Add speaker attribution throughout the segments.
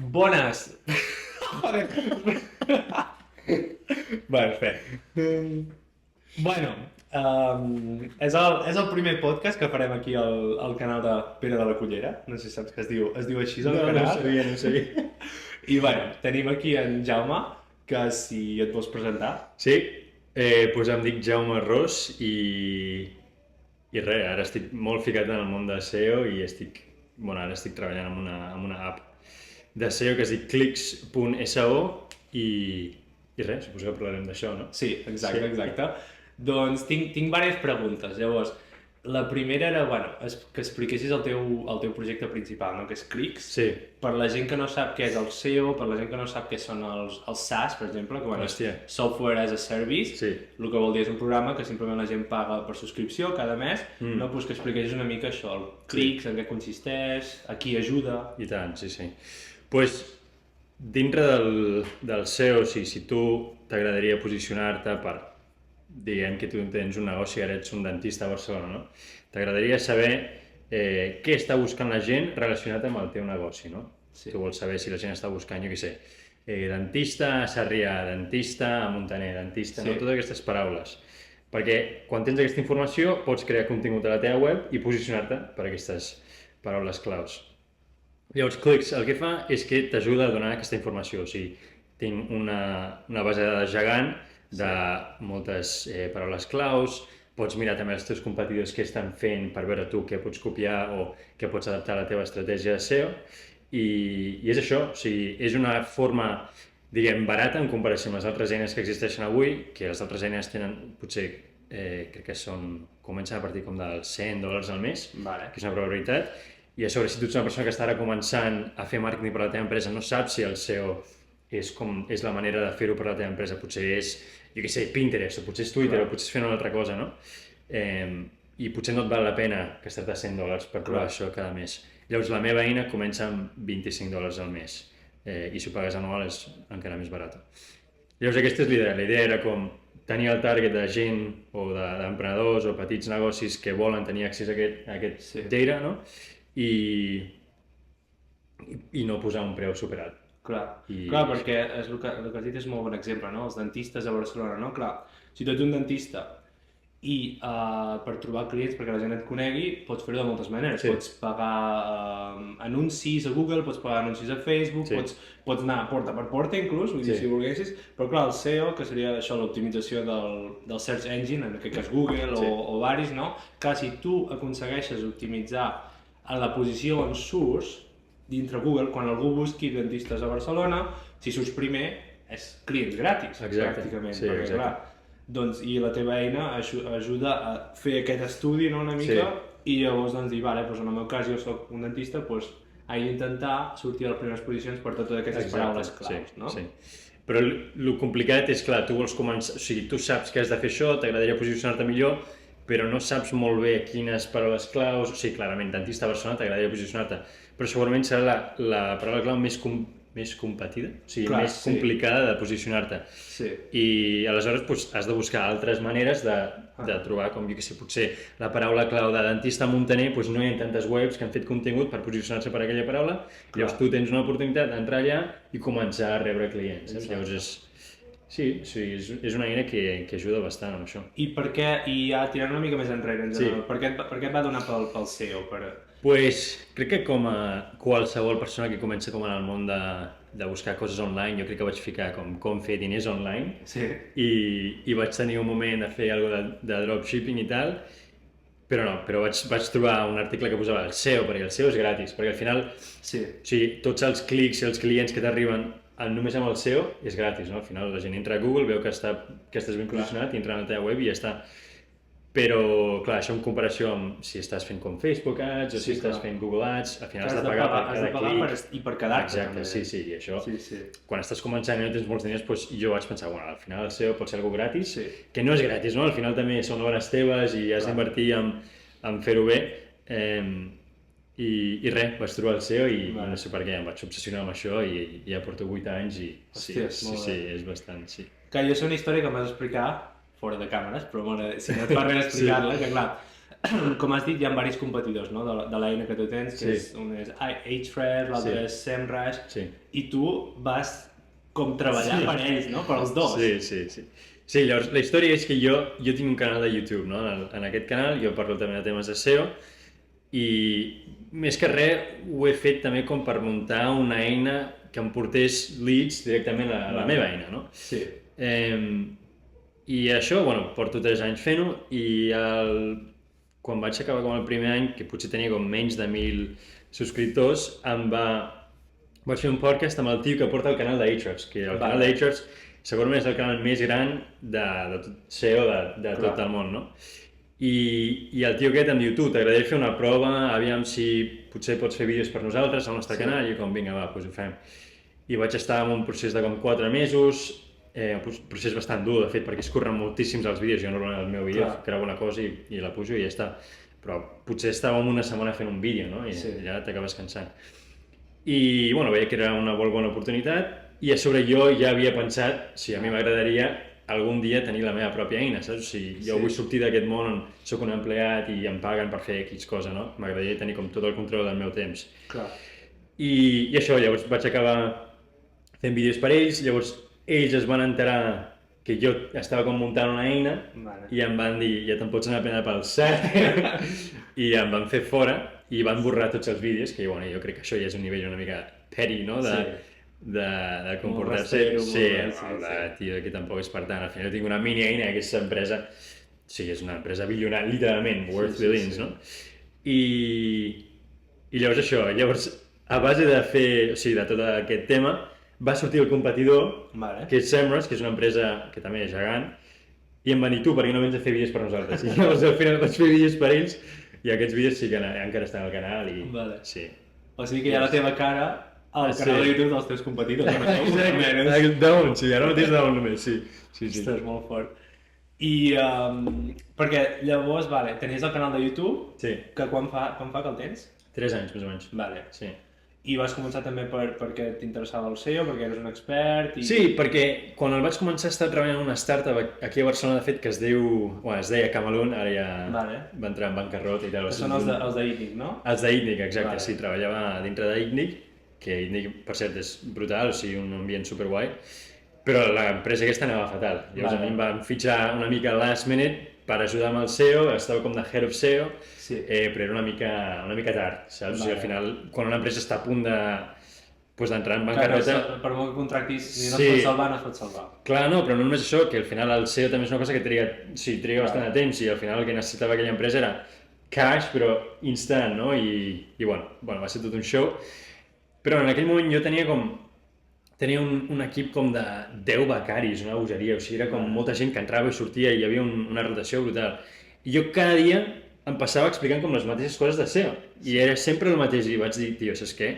Speaker 1: Bones! Joder. Bueno, espera. Bueno, és el primer podcast que farem aquí al canal de Pere de la Cullera. No sé si saps que es diu així el canal.
Speaker 2: No ho sabia.
Speaker 1: I bueno, tenim aquí en Jaume, que si et vols presentar.
Speaker 2: Sí, doncs em dic Jaume Ros i res, ara estic molt ficat en el món de SEO i ara estic treballant amb una app de SEO que es diu clicks.so i res, suposo que parlarem d'això, no?
Speaker 1: Sí, exacte,
Speaker 2: Sí.
Speaker 1: exacte. Doncs tinc diverses preguntes. Llavors, la primera era, que expliquessis el teu projecte principal, no? Que és Clicks.
Speaker 2: Sí.
Speaker 1: Per la gent que no sap què és el SEO, per la gent que no sap què són els SaaS, per exemple, que
Speaker 2: Hòstia.
Speaker 1: és Software as a Service,
Speaker 2: Sí.
Speaker 1: el que vol dir és un programa que simplement la gent paga per subscripció cada mes, no? Pues que expliquessis una mica això, el Clicks, en què consisteix, a qui ajuda...
Speaker 2: I tant, sí, sí. Doncs, dintre del SEO, si tu t'agradaria posicionar-te per, diguem que tu tens un negoci, ara ets un dentista a Barcelona, no? T'agradaria saber què està buscant la gent relacionat amb el teu negoci, no?
Speaker 1: Sí.
Speaker 2: Tu vols saber si la gent està buscant, jo què sé, dentista a Sarrià, dentista a Muntaner, dentista, no? Totes aquestes paraules. Perquè quan tens aquesta informació pots crear contingut a la teva web i posicionar-te per aquestes paraules claus. Llavors, Clicks el que fa és que t'ajuda a donar aquesta informació. O sigui, tinc una base de dades gegant de moltes paraules claus, pots mirar també els teus competidors què estan fent per veure tu què pots copiar o què pots adaptar a la teva estratègia de SEO. I és això, o sigui, és una forma, diguem, barata en comparació amb les altres eines que existeixen avui, que les altres eines tenen, potser, crec que comencen a partir com dels $100 al mes,
Speaker 1: Vale.
Speaker 2: que és una probabilitat. I a sobre, si tu ets una persona que està ara començant a fer màrqueting per a la teva empresa, no saps si el SEO és la manera de fer-ho per a la teva empresa, potser és, jo què sé, Pinterest, o potser és Twitter, o potser és fer una altra cosa, no? I potser no et val la pena gastar-te $100 per provar això cada mes. Llavors, la meva eina comença amb $25 al mes, i si ho pagues anual és encara més barat. Llavors, aquesta és l'idea. La idea era com tenir el target de gent o d'emprenedors o petits negocis que volen tenir accés a aquest data, no? I no posar un preu superat.
Speaker 1: Clar, perquè el que has dit és molt bon exemple, no? Els dentistes a Barcelona, no? Clar, si tu ets un dentista i per trobar clients, perquè la gent et conegui, pots fer-ho de moltes maneres. Pots pagar anuncis a Google, pots pagar anuncis a Facebook, pots anar porta per porta inclús, vull dir, si volguessis, però clar, el SEO, que seria això, l'optimització del search engine, en aquest cas Google o varis, no? Clar, si tu aconsegueixes optimitzar en la posició on surts, dintre Google, quan algú busqui dentistes a Barcelona, si surts primer, és clients gratis, pràcticament.
Speaker 2: Sí,
Speaker 1: perquè, clar, doncs, i la teva eina ajuda a fer aquest estudi, no, una mica, i llavors doncs, dir, vale, doncs, en el meu cas jo soc un dentista, doncs, he d'intentar sortir a les primeres posicions per totes aquestes paraules claus, no?
Speaker 2: Sí. Però el complicat és, clar, tu vols començar, o sigui, tu saps que has de fer això, t'agradaria posicionar-te millor, però no saps molt bé quines paraules claus, o sigui, clarament, dentista a Barcelona t'agradaria posicionar-te, però segurament serà la paraula clau més competida, o sigui, més complicada de posicionar-te. I aleshores doncs, has de buscar altres maneres de trobar, com jo que sé, potser la paraula clau de dentista a Muntaner, doncs no hi ha tantes webs que han fet contingut per posicionar-se per aquella paraula, llavors tu tens una oportunitat d'entrar allà i començar a rebre clients. Llavors és una eina que ajuda bastant amb això.
Speaker 1: I per què, i ja tirant una mica més enrere, en general, per què et va donar pel SEO?
Speaker 2: Pues crec que com a qualsevol persona que comença com en el món de buscar coses online, jo crec que vaig ficar com fer diners online i vaig tenir un moment de fer alguna cosa de dropshipping i tal, però vaig trobar un article que posava el SEO, perquè el SEO és gratis, perquè al final tots els clics i els clients que t'arriben només amb el SEO és gratis, no? Al final la gent entra a Google, veu que estàs ben posicionat i entra a la teva web i ja està. Però, clar, això en comparació amb si estàs fent com Facebook Ads o si estàs fent Google Ads, al final has de pagar per cada clic.
Speaker 1: I per quedar-te també.
Speaker 2: Exacte, i això, quan estàs començant i no tens molts diners, doncs jo vaig pensar, al final el SEO pot ser algo gratis, que no és gratis, no? Al final també són hores teves i has d'invertir en fer-ho bé. I res, vaig trobar el SEO i no sé per què, em vaig obsessionar amb això i ja porto 8 anys i sí, és bastant, sí.
Speaker 1: Que jo sé una història que em vas explicar fora de càmeres, però si no et fa res explicar-la, que clar, com has dit, hi ha diversos competidors, no? De l'eina que tu tens, que un és Ahrefs, l'altre és SEMrush, i tu vas com treballar per ells, no? Per els dos.
Speaker 2: Sí. Sí, llavors la història és que jo tinc un canal de YouTube, no? En aquest canal jo parlo també de temes de SEO i més que res ho he fet també com per muntar una eina que em portés leads directament a la meva eina, no?
Speaker 1: Sí.
Speaker 2: I això, bueno, porto 3 anys fent-ho i quan vaig acabar com el primer any, que potser tenia com menys de 1.000 subscriptors, vaig fer un podcast amb el tio que porta el canal d'Ahrefs, que el canal d'Ahrefs segurament és el canal més gran de tot SEO de tot el món, no? I el tio aquest em diu, tu, t'agradaria fer una prova, aviam si potser pots fer vídeos per nosaltres al nostre canal, i jo com, vinga, va, doncs ho fem. I vaig estar en un procés de com 4 mesos, un procés bastant dur, de fet, perquè es curren moltíssims els vídeos, jo normalment el meu vídeo gravo una cosa i la pujo i ja està. Però potser estàvem una setmana fent un vídeo, no? I ja t'acabes cansant. I, bueno, veia que era una molt bona oportunitat i a sobre jo ja havia pensat si a mi m'agradaria algun dia tenir la meva pròpia eina, saps? O sigui, jo vull sortir d'aquest món on soc un empleat i em paguen per fer X cosa, no? M'agradaria tenir com tot el control del meu temps.
Speaker 1: Clar.
Speaker 2: I això, llavors vaig acabar fent vídeos per ells, llavors ells es van enterar que jo estava com muntant una eina i em van dir, ja te'n pots anar a prendre pel sac i em van fer fora i van borrar tots els vídeos, que bueno, jo crec que això ja és un nivell una mica petty, no? De comportar-se. Sí, tio, que tampoc és per tant. Al final tinc una mini eina, aquesta empresa, sí, és una empresa bilionària, literalment, worth billions, no? I llavors això, a base de fer, o sigui, de tot aquest tema, va sortir el competidor, que és SEMrush, que és una empresa que també és gegant, i em va dir, tu, per què no vens a fer vídeos per nosaltres? I llavors al final vaig fer vídeos per ells, i aquests vídeos sí que encara estan al canal, i sí.
Speaker 1: O sigui que hi ha la teva cara al canal de YouTube dels teus competidors.
Speaker 2: Dawn, sí, ara mateix Dawn només, sí.
Speaker 1: Ostres, molt fort. I perquè llavors, tenies el canal de YouTube, que quan fa que el tens?
Speaker 2: 3 anys, més o menys.
Speaker 1: Vale.
Speaker 2: Sí.
Speaker 1: I vas començar també perquè t'interessava el SEO, perquè eres un expert i...
Speaker 2: Sí, perquè quan el vaig començar estava treballant en una startup aquí a Barcelona, de fet, que es deia Camalún, ara ja va entrar en bancarrota i tal.
Speaker 1: Que són els d'Itnic, no?
Speaker 2: Els d'Itnic, exacte, sí, treballava dintre d'Itnic, que Itnic, per cert, és brutal, o sigui, un ambient superguai, però l'empresa aquesta anava fatal. Llavors a mi em van fitxar una mica last minute per ajudar amb el SEO, estava com de Head of SEO, però era una mica tard, saps? O sigui, al final, quan una empresa està a punt d'entrar en bancarrota...
Speaker 1: Per molt que contractis, si no es pot salvar, no es pot salvar.
Speaker 2: Clar, no, però no només això, que al final el SEO també és una cosa que triga bastant de temps i al final el que necessitava aquella empresa era cash, però instant, no? I bueno, va ser tot un show. Però en aquell moment jo tenia un equip com de 10 becaris, una bogeria, o sigui, era com molta gent que entrava i sortia i hi havia una rotació brutal. I jo cada dia em passava explicant com les mateixes coses de SEO, i era sempre el mateix, i vaig dir, tio, saps què?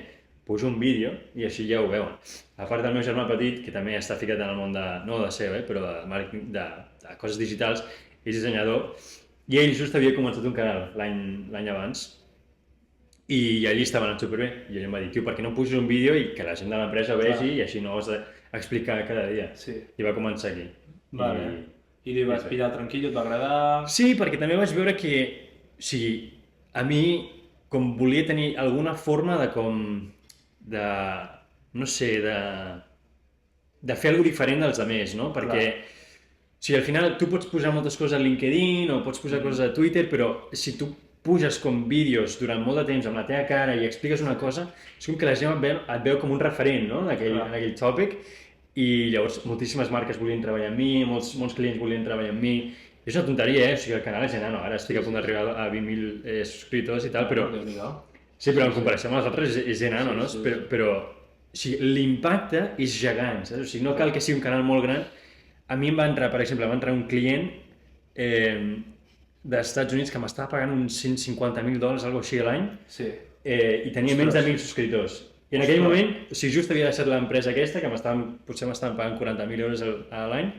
Speaker 2: Pujo un vídeo i així ja ho veuen. A part del meu germà petit, que també està ficat en el món no de SEO, però de marketing, de coses digitals, és dissenyador, i ell just havia començat un canal l'any abans, i allí estava anant superbé, i ell em va dir, tio, per què no puges un vídeo i que la gent de l'empresa vegi i així no ho has d'explicar cada dia. I va començar aquí.
Speaker 1: I li vas pillar tranquil, et va agradar...
Speaker 2: Sí, perquè també vaig veure que, o sigui, a mi com volia tenir alguna forma no sé, de fer alguna diferent dels altres, no? Perquè, o sigui, al final tu pots posar moltes coses a LinkedIn o pots posar coses a Twitter, però si tu puges com vídeos durant molt de temps amb la teva cara i expliques una cosa, és com que la gent et veu com un referent, no?, en aquell tòpic, i llavors moltíssimes marques volien treballar amb mi, molts clients volien treballar amb mi. És una tonteria, o sigui, el canal és enano, ara estic a punt d'arribar a 20.000 subscriptors i tal, però... Sí, però en comparació amb els altres és enano, no? Però o sigui, l'impacte és gegant, saps? O sigui, no cal que sigui un canal molt gran. A mi em va entrar, per exemple, un client dels Estats Units que m'estava pagant uns $150.000, alguna així a l'any, i tenia menys de 1.000 subscriptors. I en aquell moment, o sigui, just havia deixat l'empresa aquesta, que potser m'estaven pagant 40.000 euros a l'any,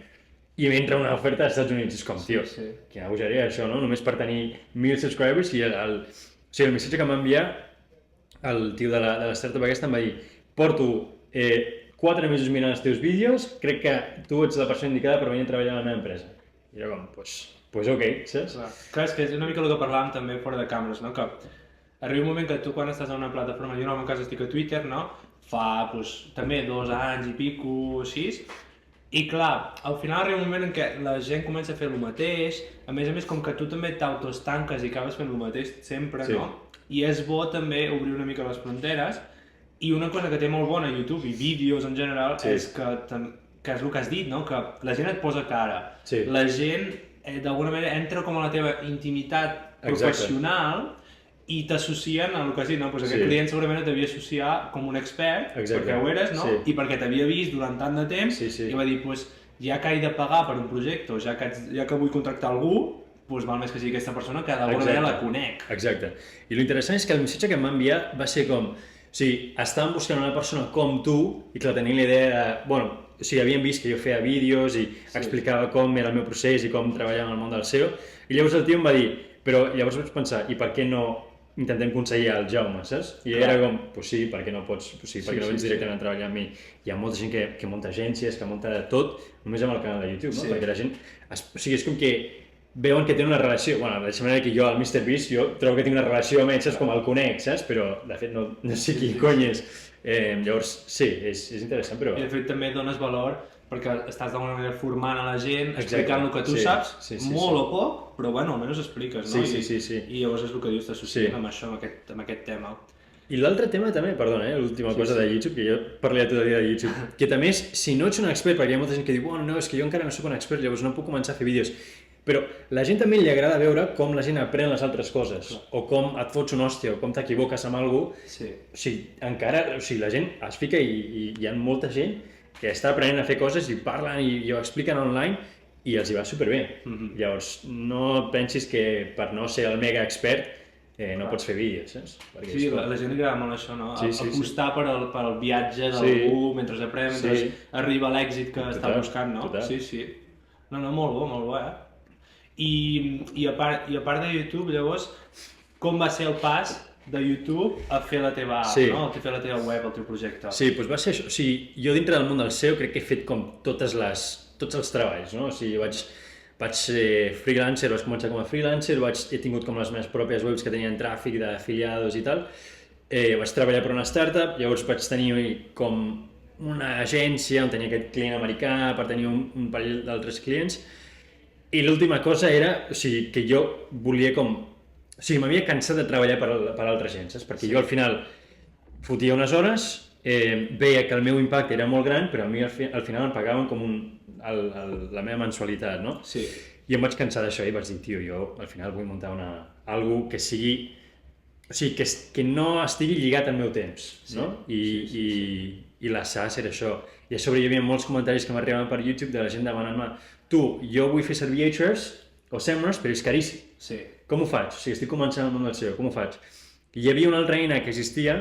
Speaker 2: i m'entra una oferta als Estats Units. És com, tio, quina bogeria això, no? Només per tenir 1.000 subscribers, i el missatge que em va enviar el tio de la startup aquesta em va dir, porto 4 mesos mirant els teus vídeos, crec que tu ets la persona indicada per venir a treballar a la meva empresa. I jo com, doncs pues ok, saps?
Speaker 1: Clar, és que és una mica el que parlàvem també fora de càmeres, no? Que arriba un moment que tu quan estàs en una plataforma, jo en el meu cas estic a Twitter, no? Fa, doncs, també 2 anys i pico, així, i clar, al final arriba un moment en què la gent comença a fer el mateix, a més, com que tu també t'autoestanques i acabes fent el mateix sempre, no? I és bo també obrir una mica les fronteres, i una cosa que té molt bona a YouTube i vídeos en general és que és el que has dit, no? Que la gent et posa cara, la gent d'alguna manera entra com a la teva intimitat professional i t'associen a el que has dit, no? Pues aquest client segurament et devia associar com un expert, perquè ho eres, no? I perquè t'havia vist durant tant de temps i va dir, pues, ja que he de pagar per un projecte o ja que vull contractar algú, doncs val més que sigui aquesta persona que d'alguna manera la conec.
Speaker 2: Exacte. I l'interessant és que el missatge que em va enviar va ser com, o sigui, estàvem buscant una persona com tu i que tenien la idea de, bueno, o sigui, havien vist que jo feia vídeos i explicava com era el meu procés i com treballava en el món del SEO, i llavors el tio em va dir, però llavors vaig pensar, i per què no intentem aconseguir el Jaume, saps? I era com, pues sí, per què no pots, per què no vens directament a treballar amb mi? Hi ha molta gent que munta agències, que munta de tot, només amb el canal de YouTube, no? Perquè la gent, o sigui, és com que veuen que tenen una relació, bueno, de la manera que jo, el MrBeast, jo trobo que tinc una relació amb ell, saps? Com el conec, saps? Però, de fet, no sé qui cony és. Llavors, sí, és interessant, però...
Speaker 1: I de fet també dones valor perquè estàs d'alguna manera formant a la gent, explicant el que tu saps, molt o poc, però bueno, almenys expliques, no?
Speaker 2: Sí.
Speaker 1: I llavors és el que dius, t'associen amb això, amb aquest tema.
Speaker 2: I l'altre tema també, perdona, l'última cosa de YouTube, que jo parlaré tot el dia de YouTube, que també és, si no ets un expert, perquè hi ha molta gent que diu, no, és que jo encara no soc un expert, llavors no puc començar a fer vídeos. Però la gent també li agrada veure com la gent aprèn les altres coses, o com et fots una hòstia, o com t'equivoques amb alguna cosa. O sigui, encara, la gent es fica i hi ha molta gent que està aprenent a fer coses i parlen i ho expliquen online i els hi va superbé. Llavors, no pensis que per no ser el mega expert no pots fer vídeos, saps?
Speaker 1: Sí, la gent li agrada molt això, no? Apostar pel viatge d'algú mentre aprèn, mentre arriba a l'èxit que està buscant, no? Sí. No, molt bo, I a part de YouTube, llavors, com va ser el pas de YouTube a fer la teva app, no? A fer la teva web, el teu projecte?
Speaker 2: Sí, doncs va ser això. O sigui, jo dintre del món del SEO crec que he fet com tots els treballs, no? O sigui, vaig ser freelancer, vaig començar com a freelancer, he tingut com les meves pròpies webs que tenien tràfic d'afiliados i tal. Vaig treballar per una startup, llavors vaig tenir com una agència on tenia aquest client americà per tenir un parell d'altres clients. I l'última cosa era, o sigui, que jo volia com... O sigui, m'havia cansat de treballar per altres gent, saps? Perquè jo al final fotia unes hores, veia que el meu impacte era molt gran, però a mi al final em pagaven com la meva mensualitat, no?
Speaker 1: Sí.
Speaker 2: I em vaig cansar d'això i vaig dir, tio, jo al final vull muntar algo que sigui... O sigui, que no estigui lligat al meu temps, no? I la SaaS era això. I a sobre hi havia molts comentaris que m'arribaven per YouTube de la gent demanant-me, jo vull fer servir Ahrefs o Semrush, però és caríssim.
Speaker 1: Sí.
Speaker 2: Com ho faig? O sigui, estic començant el món del SEO, com ho faig? I hi havia una altra eina que existia,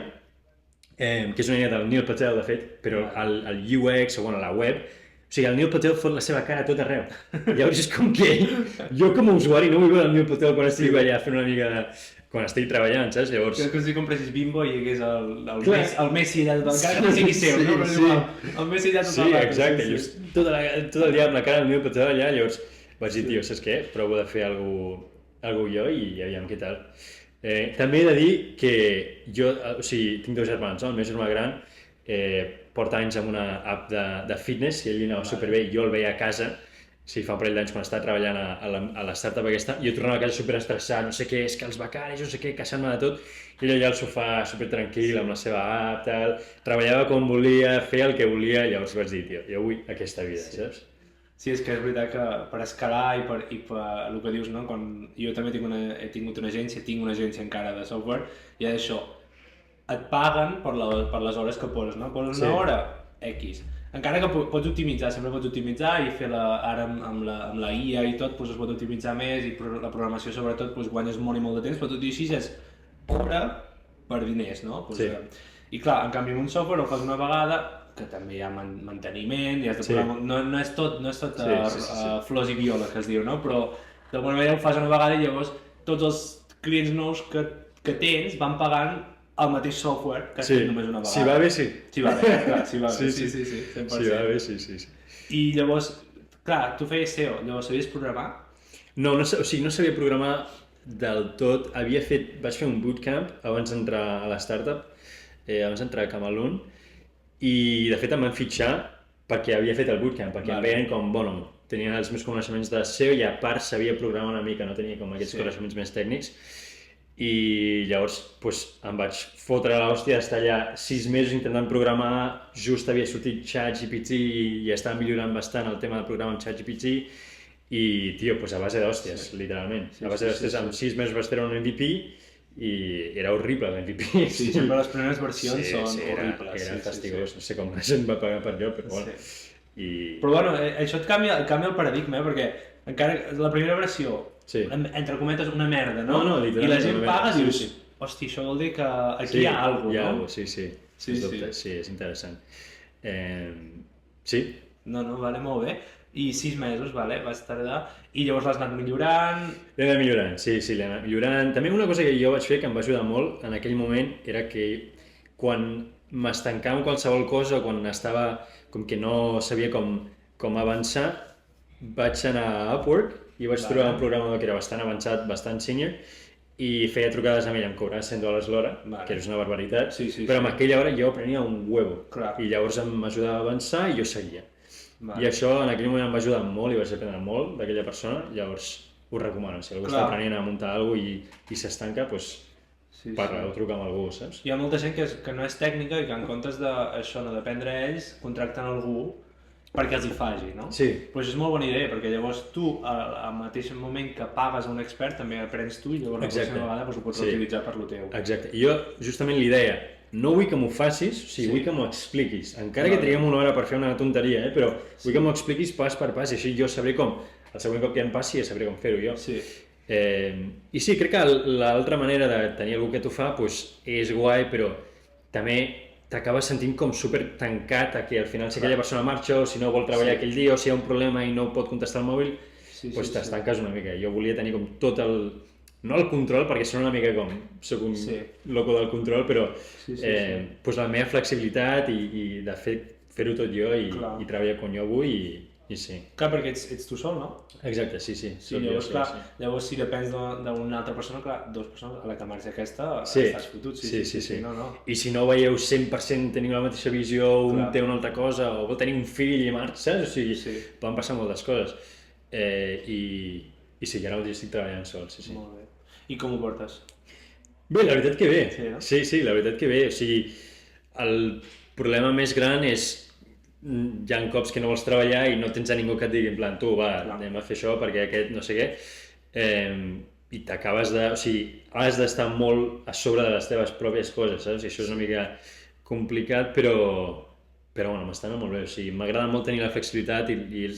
Speaker 2: que és una eina del Neil Patel, de fet, però el UX o la web, o sigui, el Neil Patel fot la seva cara a tot arreu. Llavors és com que jo com a usuari no vull veure el Neil Patel quan estigui allà fent una mica de... quan estic treballant, saps? Llavors...
Speaker 1: És com si compressis Bimbo i hi hagués el Messi allà tot, encara que no sigui seu, no? El Messi allà tot el rato.
Speaker 2: Sí, exacte. Tot el dia amb la cara del Neil Patel allà, llavors vaig dir, tio, saps què? Provo de fer alguna jo i aviam què tal. També he de dir que jo, o sigui, tinc 2 germans, no? El meu germà gran porta anys amb una app de fitness i ell anava superbé i jo el veia a casa. Sí, fa un parell d'anys quan estava treballant a la startup aquesta, jo tornava a casa superestressat, no sé què, és que els becaris, no sé què, queixant-me de tot, i ell allà al sofà supertranquil, amb la seva app, tal, treballava com volia, feia el que volia, llavors vaig dir, tio, jo vull aquesta vida, saps?
Speaker 1: Sí, és que és veritat que per escalar i per el que dius, no? Quan jo també he tingut una agència, tinc una agència encara de software, i és això, et paguen per les hores que poses, no? Poses una hora, X. Encara que pots optimitzar, sempre pots optimitzar i fer ara amb la IA i tot es pot optimitzar més i la programació sobretot guanyes molt i molt de temps, però tot i així és hora per diners, no? I clar, en canvi amb un software ho fas una vegada, que també hi ha manteniment, i has de programar, no és tot flors i violes que es diu, no? Però d'alguna manera ho fas una vegada i llavors tots els clients nous que tens van pagant el mateix software que has fet només una vegada.
Speaker 2: Si va bé, sí.
Speaker 1: Si va bé, clar, si va bé, sí, 100%.
Speaker 2: Si va bé, sí.
Speaker 1: I llavors, clar, tu feies SEO, llavors sabies programar?
Speaker 2: No, no, o sigui, no sabia programar del tot. Vaig fer un bootcamp abans d'entrar a la startup, abans d'entrar a Camalún, i de fet em van fitxar perquè havia fet el bootcamp, perquè em veien com, bueno, tenia els meus coneixements de SEO i a part sabia programar una mica, no tenia com aquests coneixements més tècnics. I llavors em vaig fotre l'hòstia d'estar allà 6 mesos intentant programar. Just havia sortit ChatGPT i estava millorant bastant el tema del programa amb ChatGPT i, tio, a base d'hòsties, literalment. A base d'hòsties, en 6 mesos vaig treure un MVP i era horrible l'MVP.
Speaker 1: Sí, sempre les primeres versions són horribles.
Speaker 2: Era fastigós, no sé com la gent va pagar per allò, però bueno.
Speaker 1: Però bueno, això et canvia el paradigma, perquè encara la primera versió, entre cometes, una merda, no? I la gent paga i dius, hòstia, això vol dir que aquí hi ha alguna cosa, no?
Speaker 2: Hi ha alguna cosa, sí, és interessant. Sí.
Speaker 1: No, vale, molt bé. I 6 mesos, vale, vas tardar, i llavors l'has anat millorant...
Speaker 2: L'he anat millorant, sí, l'he anat millorant. També una cosa que jo vaig fer que em va ajudar molt en aquell moment era que quan m'estancava en qualsevol cosa o quan estava com que no sabia com avançar, vaig anar a Upwork i vaig trobar un programador que era bastant avançat, bastant senior, i feia trucades amb ell, em cobrava $100 l'hora, que és una barbaritat, però en aquella hora jo aprenia un huevo, i llavors m'ajudava a avançar i jo seguia. I això en aquell moment em va ajudar molt i vaig aprendre molt d'aquella persona, llavors ho recomano. Si algú està aprenent a muntar alguna cosa i s'estanca, doncs parla o truca amb algú, saps?
Speaker 1: Hi ha molta gent que no és tècnica i que en comptes d'aprendre ells, contracten algú perquè els hi faci, no?
Speaker 2: Sí.
Speaker 1: Però és molt bona idea, perquè llavors tu, al mateix moment que pagues a un expert, també aprens tu i llavors la pròxima vegada ho pots utilitzar per lo teu.
Speaker 2: Exacte. Jo justament li deia, no vull que m'ho facis, o sigui, vull que m'ho expliquis. Encara que triguem una hora per fer una tonteria, però vull que m'ho expliquis pas per pas i així jo sabré com, el següent cop que em passi ja sabré com fer-ho jo. I sí, crec que l'altra manera de tenir algú que t'ho fa és guai, però també t'acabes sentint com super tancat a que al final si aquella persona marxa o si no vol treballar aquell dia o si hi ha un problema i no pot contestar al mòbil, t'estanques una mica. Jo volia tenir com tot el... No el control, perquè sona una mica com soc un loco del control, però la meva flexibilitat i de fer-ho tot jo i treballar quan jo vull i sí.
Speaker 1: Clar, perquè ets tu sol, no?
Speaker 2: Exacte, sí.
Speaker 1: Llavors si depens d'una altra persona, clar, 2 persones, a la que marxa aquesta estàs fotut.
Speaker 2: Sí. I si no veieu 100% teniu la mateixa visió, un té una altra cosa, o vol tenir un fill i marxa, o sigui, poden passar moltes coses. I sí, ara mateix estic treballant sol, sí.
Speaker 1: Molt bé. I com ho portes?
Speaker 2: Bé, la veritat que bé. Sí, la veritat que bé. O sigui, el problema més gran és hi ha cops que no vols treballar i no tens a ningú que et digui en plan, tu, va, anem a fer això perquè aquest no sé què. I t'acabes de... O sigui, has d'estar molt a sobre de les teves pròpies coses, saps? I això és una mica complicat, però bueno, m'està anant molt bé. O sigui, m'agrada molt tenir la flexibilitat i o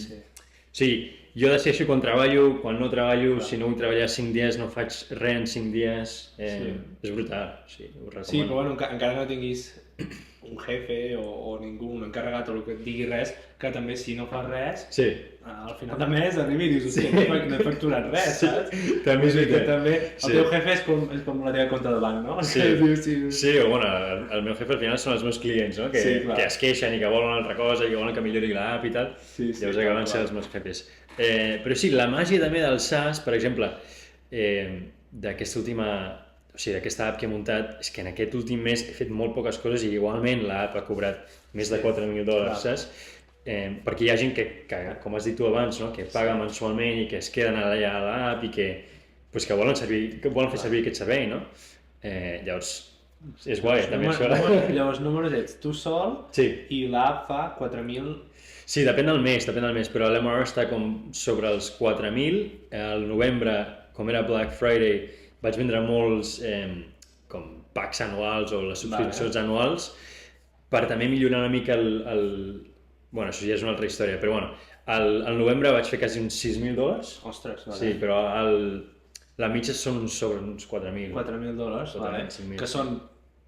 Speaker 2: sigui, jo decideixo quan treballo, quan no treballo, si no vull treballar 5 dies no faig res en 5 dies, és brutal, sí, ho recomano.
Speaker 1: Sí, però bueno, encara no tinguis un jefe o ningú, un encarregat o el que et digui res, que també si no fas res, al final de mes arribi i dius, hòstia, no he facturat res, saps?
Speaker 2: També és veritat.
Speaker 1: El teu jefe és com la teva compte de banc, no?
Speaker 2: Sí, o bueno, el meu jefe al final són els meus clients, no? Que es queixen i que volen una altra cosa i que volen que millori l'app i tal, llavors acaben sent els meus jefes. Però sí, la màgia també del SaaS, per exemple, d'aquesta última... O sigui, d'aquesta app que he muntat, és que en aquest últim mes he fet molt poques coses i igualment l'app ha cobrat més de $4.000, saps? Perquè hi ha gent que, com has dit tu abans, no? Que paga mensualment i que es queden allà a l'app i que volen fer servir aquest servei, no? Llavors, és guai, també això.
Speaker 1: Llavors, números ets tu sol i l'app fa 4.000...
Speaker 2: Sí, depèn del mes, però l'MRR està com sobre els 4.000. Al novembre, com era Black Friday, vaig vendre molts com packs anuals o les subscripcions anuals per també millorar una mica Bueno, això ja és una altra història, però bueno, al novembre vaig fer quasi uns $6.000.
Speaker 1: Ostres, vale.
Speaker 2: Sí, però la mitja són sobre uns $4.000.
Speaker 1: $4.000, vale. Que són,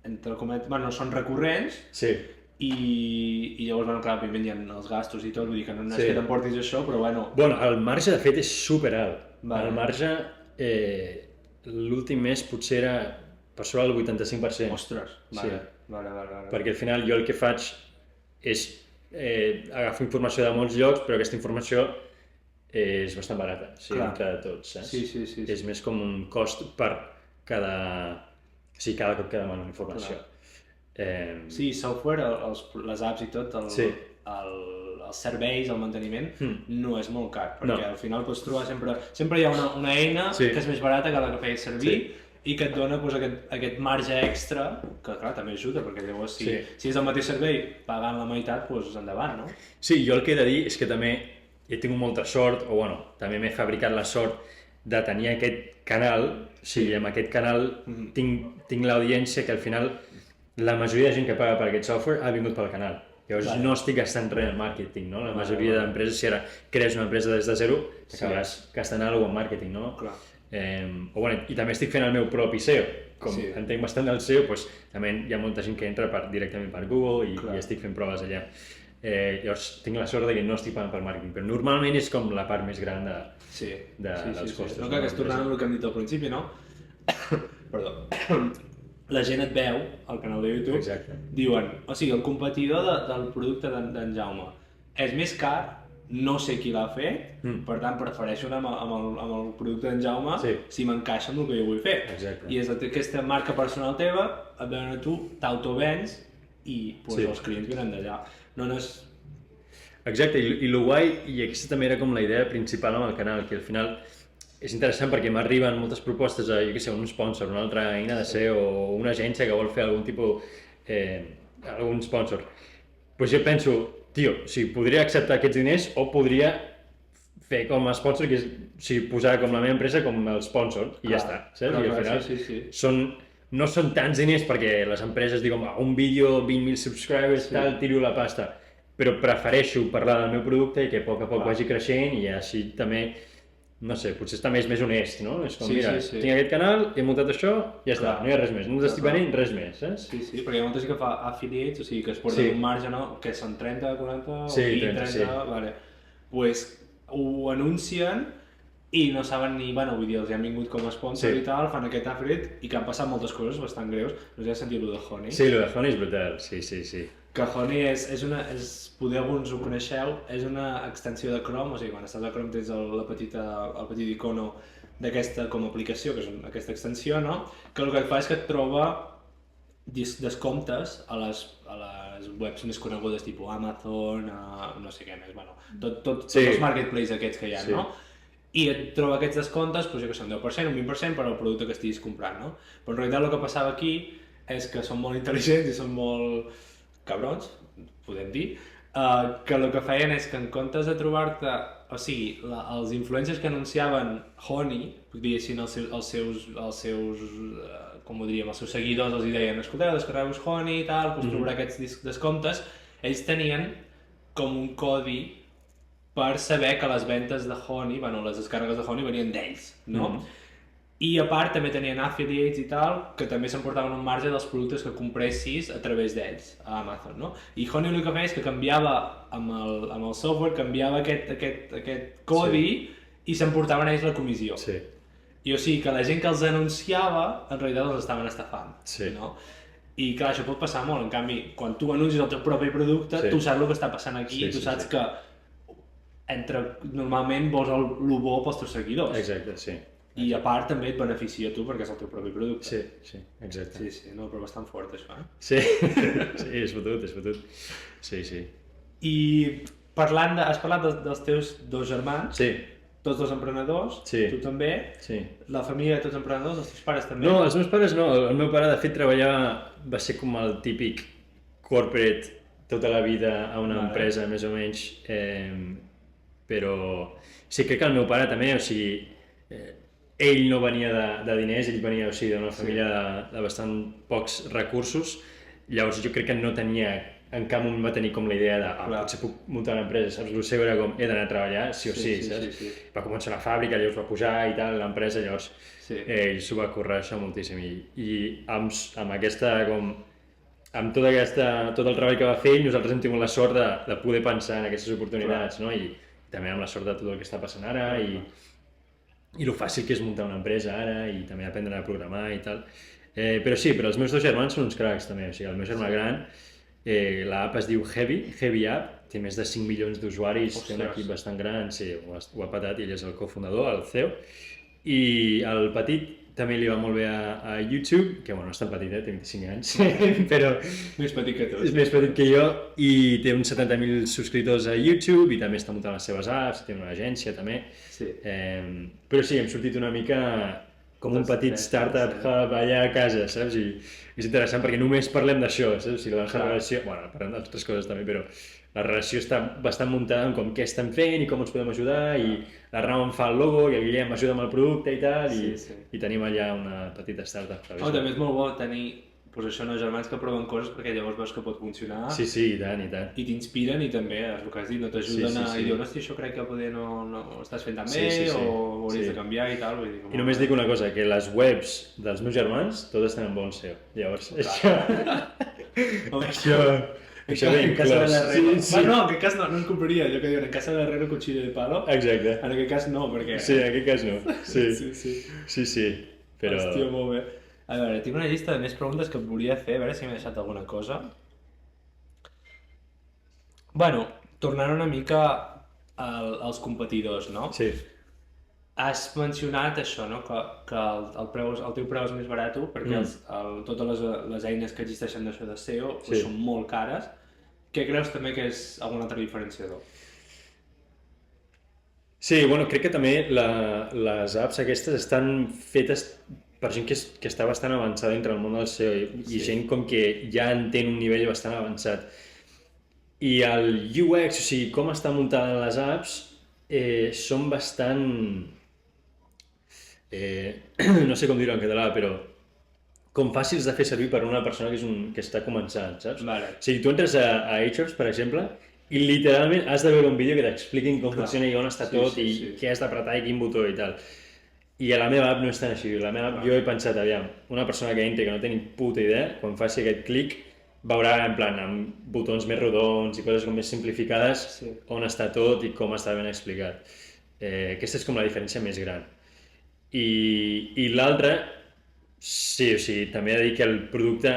Speaker 1: entre cometes, bueno, són recurrents.
Speaker 2: Sí.
Speaker 1: I llavors, bueno, clar, hi ha els gastos i tot, vull dir que no és que t'emportis això, però bueno...
Speaker 2: Bueno, el marge de fet és superalt. El marge... L'últim mes potser era per sobre del 85%.
Speaker 1: Ostres, vale.
Speaker 2: Perquè al final jo el que faig és agafo informació de molts llocs, però aquesta informació és bastant barata, o sigui,
Speaker 1: Clar.
Speaker 2: entre tots, saps?
Speaker 1: Sí.
Speaker 2: És més com un cost per cada... Sí, cada cop que demano informació.
Speaker 1: Sí, software, les apps i tot,
Speaker 2: Sí.
Speaker 1: els serveis, el manteniment, no és molt car, perquè
Speaker 2: No.
Speaker 1: al final pots trobar sempre hi ha una eina
Speaker 2: Sí.
Speaker 1: que és més barata que la que feies servir i que et dona doncs, aquest marge extra, que clar, també ajuda, perquè llavors si és el mateix servei pagant la meitat, doncs endavant, no?
Speaker 2: Sí, jo el que he de dir és que també he tingut molta sort, o bueno, també m'he fabricat la sort de tenir aquest canal, o sigui, amb aquest canal tinc l'audiència que al final la majoria de gent que paga per aquest software ha vingut pel canal. Llavors no estic gastant res en màrqueting, no? La majoria d'empreses, si ara crees una empresa des de zero, acabaràs gastant alguna cosa en màrqueting, no?
Speaker 1: Clar.
Speaker 2: I també estic fent el meu propi SEO. Com entenc bastant del SEO, doncs, també hi ha molta gent que entra directament per Google i estic fent proves allà. Llavors tinc la sort de que no estic pagant per màrqueting, però normalment és com la part més gran dels costos.
Speaker 1: No, que és tornant al que hem dit al principi, no? Perdó. La gent et veu al canal de YouTube, diuen, o sigui, el competidor del producte d'en Jaume és més car, no sé qui l'ha fet, per tant prefereixo anar amb el producte d'en Jaume si m'encaixa amb el que jo vull fer. I és aquesta marca personal teva, et veuen a tu, t'autovens i els clients venen d'allà. No és...
Speaker 2: Exacte, i el guai, i aquesta també era com la idea principal amb el canal, que al final és interessant perquè m'arriben moltes propostes a, jo què sé, un sponsor, una altra eina de SEO o una agència que vol fer algun tipus, algun sponsor. Doncs jo penso, tio, o sigui, podria acceptar aquests diners o podria fer com a sponsor, que és, o sigui, posar com la meva empresa com el sponsor i ja està, saps? I al final no són tants diners perquè les empreses diuen, un vídeo, 20.000 subscribers, tal, tiro la pasta, però prefereixo parlar del meu producte i que a poc vagi creixent i així també, no sé, potser també és més honest, no? És com, mira, tinc aquest canal, he muntat això, ja està, no hi ha res més, no t'estic venint res més, saps?
Speaker 1: Sí, perquè hi ha molta gent que fa affiliates, o sigui, que es porta un marge, no? Que són 30, 40, o 20, 30, vale. Pues ho anuncien i no saben ni, bueno, vull dir, els han vingut com a sponsor i tal, fan aquest affiliate i que han passat moltes coses bastant greus. No sé si has sentit lo de Honey.
Speaker 2: Sí, lo de Honey és brutal, sí.
Speaker 1: Que Honey poder alguns ho coneixeu, és una extensió de Chrome, o sigui, quan estàs a Chrome tens el petit icono d'aquesta com a aplicació, que és aquesta extensió, no? Que el que et fa és que et troba descomptes a les webs més conegudes, tipus Amazon, no sé què més, bueno, tots els marketplaces aquests que hi ha, no? I et troba aquests descomptes, doncs jo que sé, un 10%, un 20% per al producte que estiguis comprant, no? Però en realitat el que passava aquí és que són molt intel·ligents i són molt cabrons, podem dir, que el que feien és que en comptes de trobar-te, o sigui, els influencers que anunciaven Honey, diguessin els seus com ho diríem, els seus seguidors els deien, escolteu, descarregueu Honey i tal, us trobarà aquests descomptes, ells tenien com un codi per saber que les ventes de Honey, bueno, les descàrregues de Honey venien d'ells, no? I a part també tenien affiliates i tal, que també s'emportaven un marge dels productes que compressis a través d'ells, a Amazon, no? I Honey el que feia és que canviava amb el software, canviava aquest codi i s'emportaven ells la comissió. I o sigui que la gent que els anunciava, en realitat els estaven estafant, no? I clar, això pot passar molt, en canvi, quan tu anuncies el teu propi producte, tu saps el que està passant aquí, tu saps que normalment vols el bo pels teus seguidors.
Speaker 2: Exacte, sí.
Speaker 1: I a part també et beneficia a tu perquè és el teu propi producte.
Speaker 2: Sí, exacte.
Speaker 1: Sí, no, però bastant fort això,
Speaker 2: Sí, és fotut. Sí.
Speaker 1: I has parlat dels teus dos germans, tots dos emprenedors, tu també, la família de tots emprenedors, els teus pares també?
Speaker 2: No, els meus pares no, el meu pare de fet va ser com el típic corporate tota la vida a una empresa més o menys, però sí, crec que el meu pare també, o sigui, ell no venia de diners, ell venia d'una família de bastant pocs recursos, llavors jo crec que no tenia, en cap moment va tenir com la idea de potser puc muntar una empresa, saps? El seu era com, he d'anar a treballar, sí o sí, saps? Va començar una fàbrica, llavors va pujar i tal, l'empresa, llavors ell s'ho va currar això moltíssim i amb aquesta com... Amb tot el treball que va fer ell, nosaltres hem tingut la sort de poder pensar en aquestes oportunitats, no? I també amb la sort de tot el que està passant ara i el fàcil que és muntar una empresa ara i també aprendre a programar i tal. Però sí, però els meus dos germans són uns cracs també, o sigui, el meu germà gran L'app es diu Heavy App, té més de 5 milions d'usuaris, té un equip bastant gran, sí, ho ha patat, ell és el cofundador, el CEO, i el petit també li va molt bé a YouTube, que bueno, no és tan petit, té 25 anys, però
Speaker 1: Més petit que tu.
Speaker 2: és més petit que jo, i té uns 70.000 subscriptors a YouTube, i també està muntant les seves apps, té una agència també.
Speaker 1: Sí.
Speaker 2: Però sí, hem sortit una mica com un petit startup hub allà a casa, saps? I és interessant perquè només parlem d'això, saps? O sigui, la nostra relació, bueno, parlem d'altres coses també, però la relació està bastant muntada en com què estem fent i com ens podem ajudar, i l'Arnau em fa el logo i el Guillem m'ajuda amb el producte i tal, i tenim allà una petita startup.
Speaker 1: També és molt bo tenir els germans que proven coses perquè llavors veus que pot funcionar.
Speaker 2: Sí, i tant, i tant.
Speaker 1: I t'inspiren i també, és el que has dit, no t'ajuden a dir, hosti, això crec que poder no ho estàs fent tan bé o ho hauries de canviar i tal.
Speaker 2: I només dic una cosa, que les webs dels meus germans totes tenen bon SEO. Llavors, això ve inclòs.
Speaker 1: No, en aquest cas no es compraria, allò que diuen, en casa de l'herrero cuchillo de palo.
Speaker 2: Exacte.
Speaker 1: En aquest cas no, perquè...
Speaker 2: Sí, en aquest cas no. Sí. Però...
Speaker 1: Hòstia, molt bé. A veure, tinc una llista de més preguntes que et volia fer, a veure si m'he deixat alguna cosa. Bueno, tornant una mica als competidors, no?
Speaker 2: Sí.
Speaker 1: Has mencionat això, no? Que el teu preu és més barat, perquè totes les eines que existeixen d'això de SEO són molt cares. Què creus també que és algun altre diferenciador?
Speaker 2: Sí, bueno, crec que també les apps aquestes estan fetes per gent que està bastant avançada entre el món del SEO i gent com que ja entén un nivell bastant avançat. I el UX, o sigui, com està muntada les apps, són bastant... no sé com dir-ho en català, però com fàcils de fer servir per una persona que està començant, saps?
Speaker 1: Vale.
Speaker 2: O sigui, tu entres a Ahrefs, per exemple, i literalment has de veure un vídeo que t'expliquin com funciona i on està tot i què has d'apretar i quin botó i tal. I a la meva app no és tan així. La meva app jo he pensat, aviam, una persona que entri que no té ni puta idea, quan faci aquest clic, veurà en plan amb botons més rodons i coses com més simplificades on està tot i com està ben explicat. Aquesta és com la diferència més gran. I l'altra, sí, o sigui, també he de dir que el producte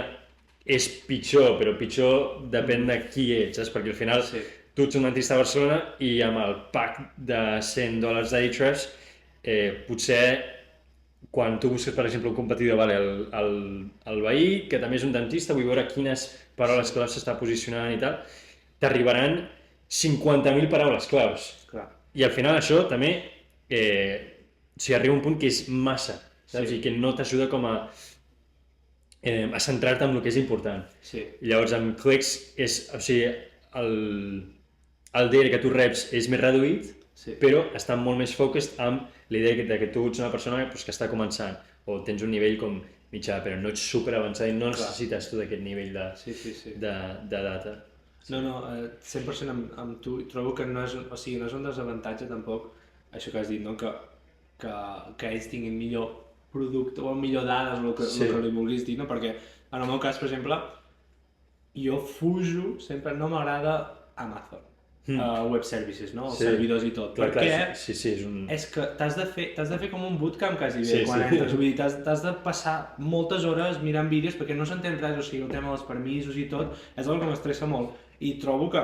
Speaker 2: és pitjor, però pitjor depèn de qui ets, saps? Perquè al final tu ets un dentista a Barcelona i amb el pack de $100 d'Ahrefs potser quan tu busques, per exemple, un competidor, el veí, que també és un dentista, vull veure quines paraules claus s'està posicionant i tal, t'arribaran 50.000 paraules claus. I al final això també arriba un punt que és massa, saps? I que no t'ajuda com a centrar-te en el que és important. I llavors amb clics o sigui, el data que tu reps és més reduït, però està molt més focused amb l'idea que tu ets una persona que està començant o tens un nivell com mitjà, però no ets super avançat i no necessites tot aquest nivell de data.
Speaker 1: No, 100% amb tu. Trobo que no és un desavantatge tampoc això que has dit, que ells tinguin millor producte o millor dades o el que li vulguis dir, perquè en el meu cas, per exemple, jo fujo, sempre no m'agrada Amazon. Web services, no? Els servidors i tot. Perquè és que t'has de fer com un bootcamp quasi bé quan entres. Vull dir, t'has de passar moltes hores mirant vídeos perquè no s'entén res, o sigui, el tema dels permisos i tot és una cosa que m'estressa molt. I trobo que,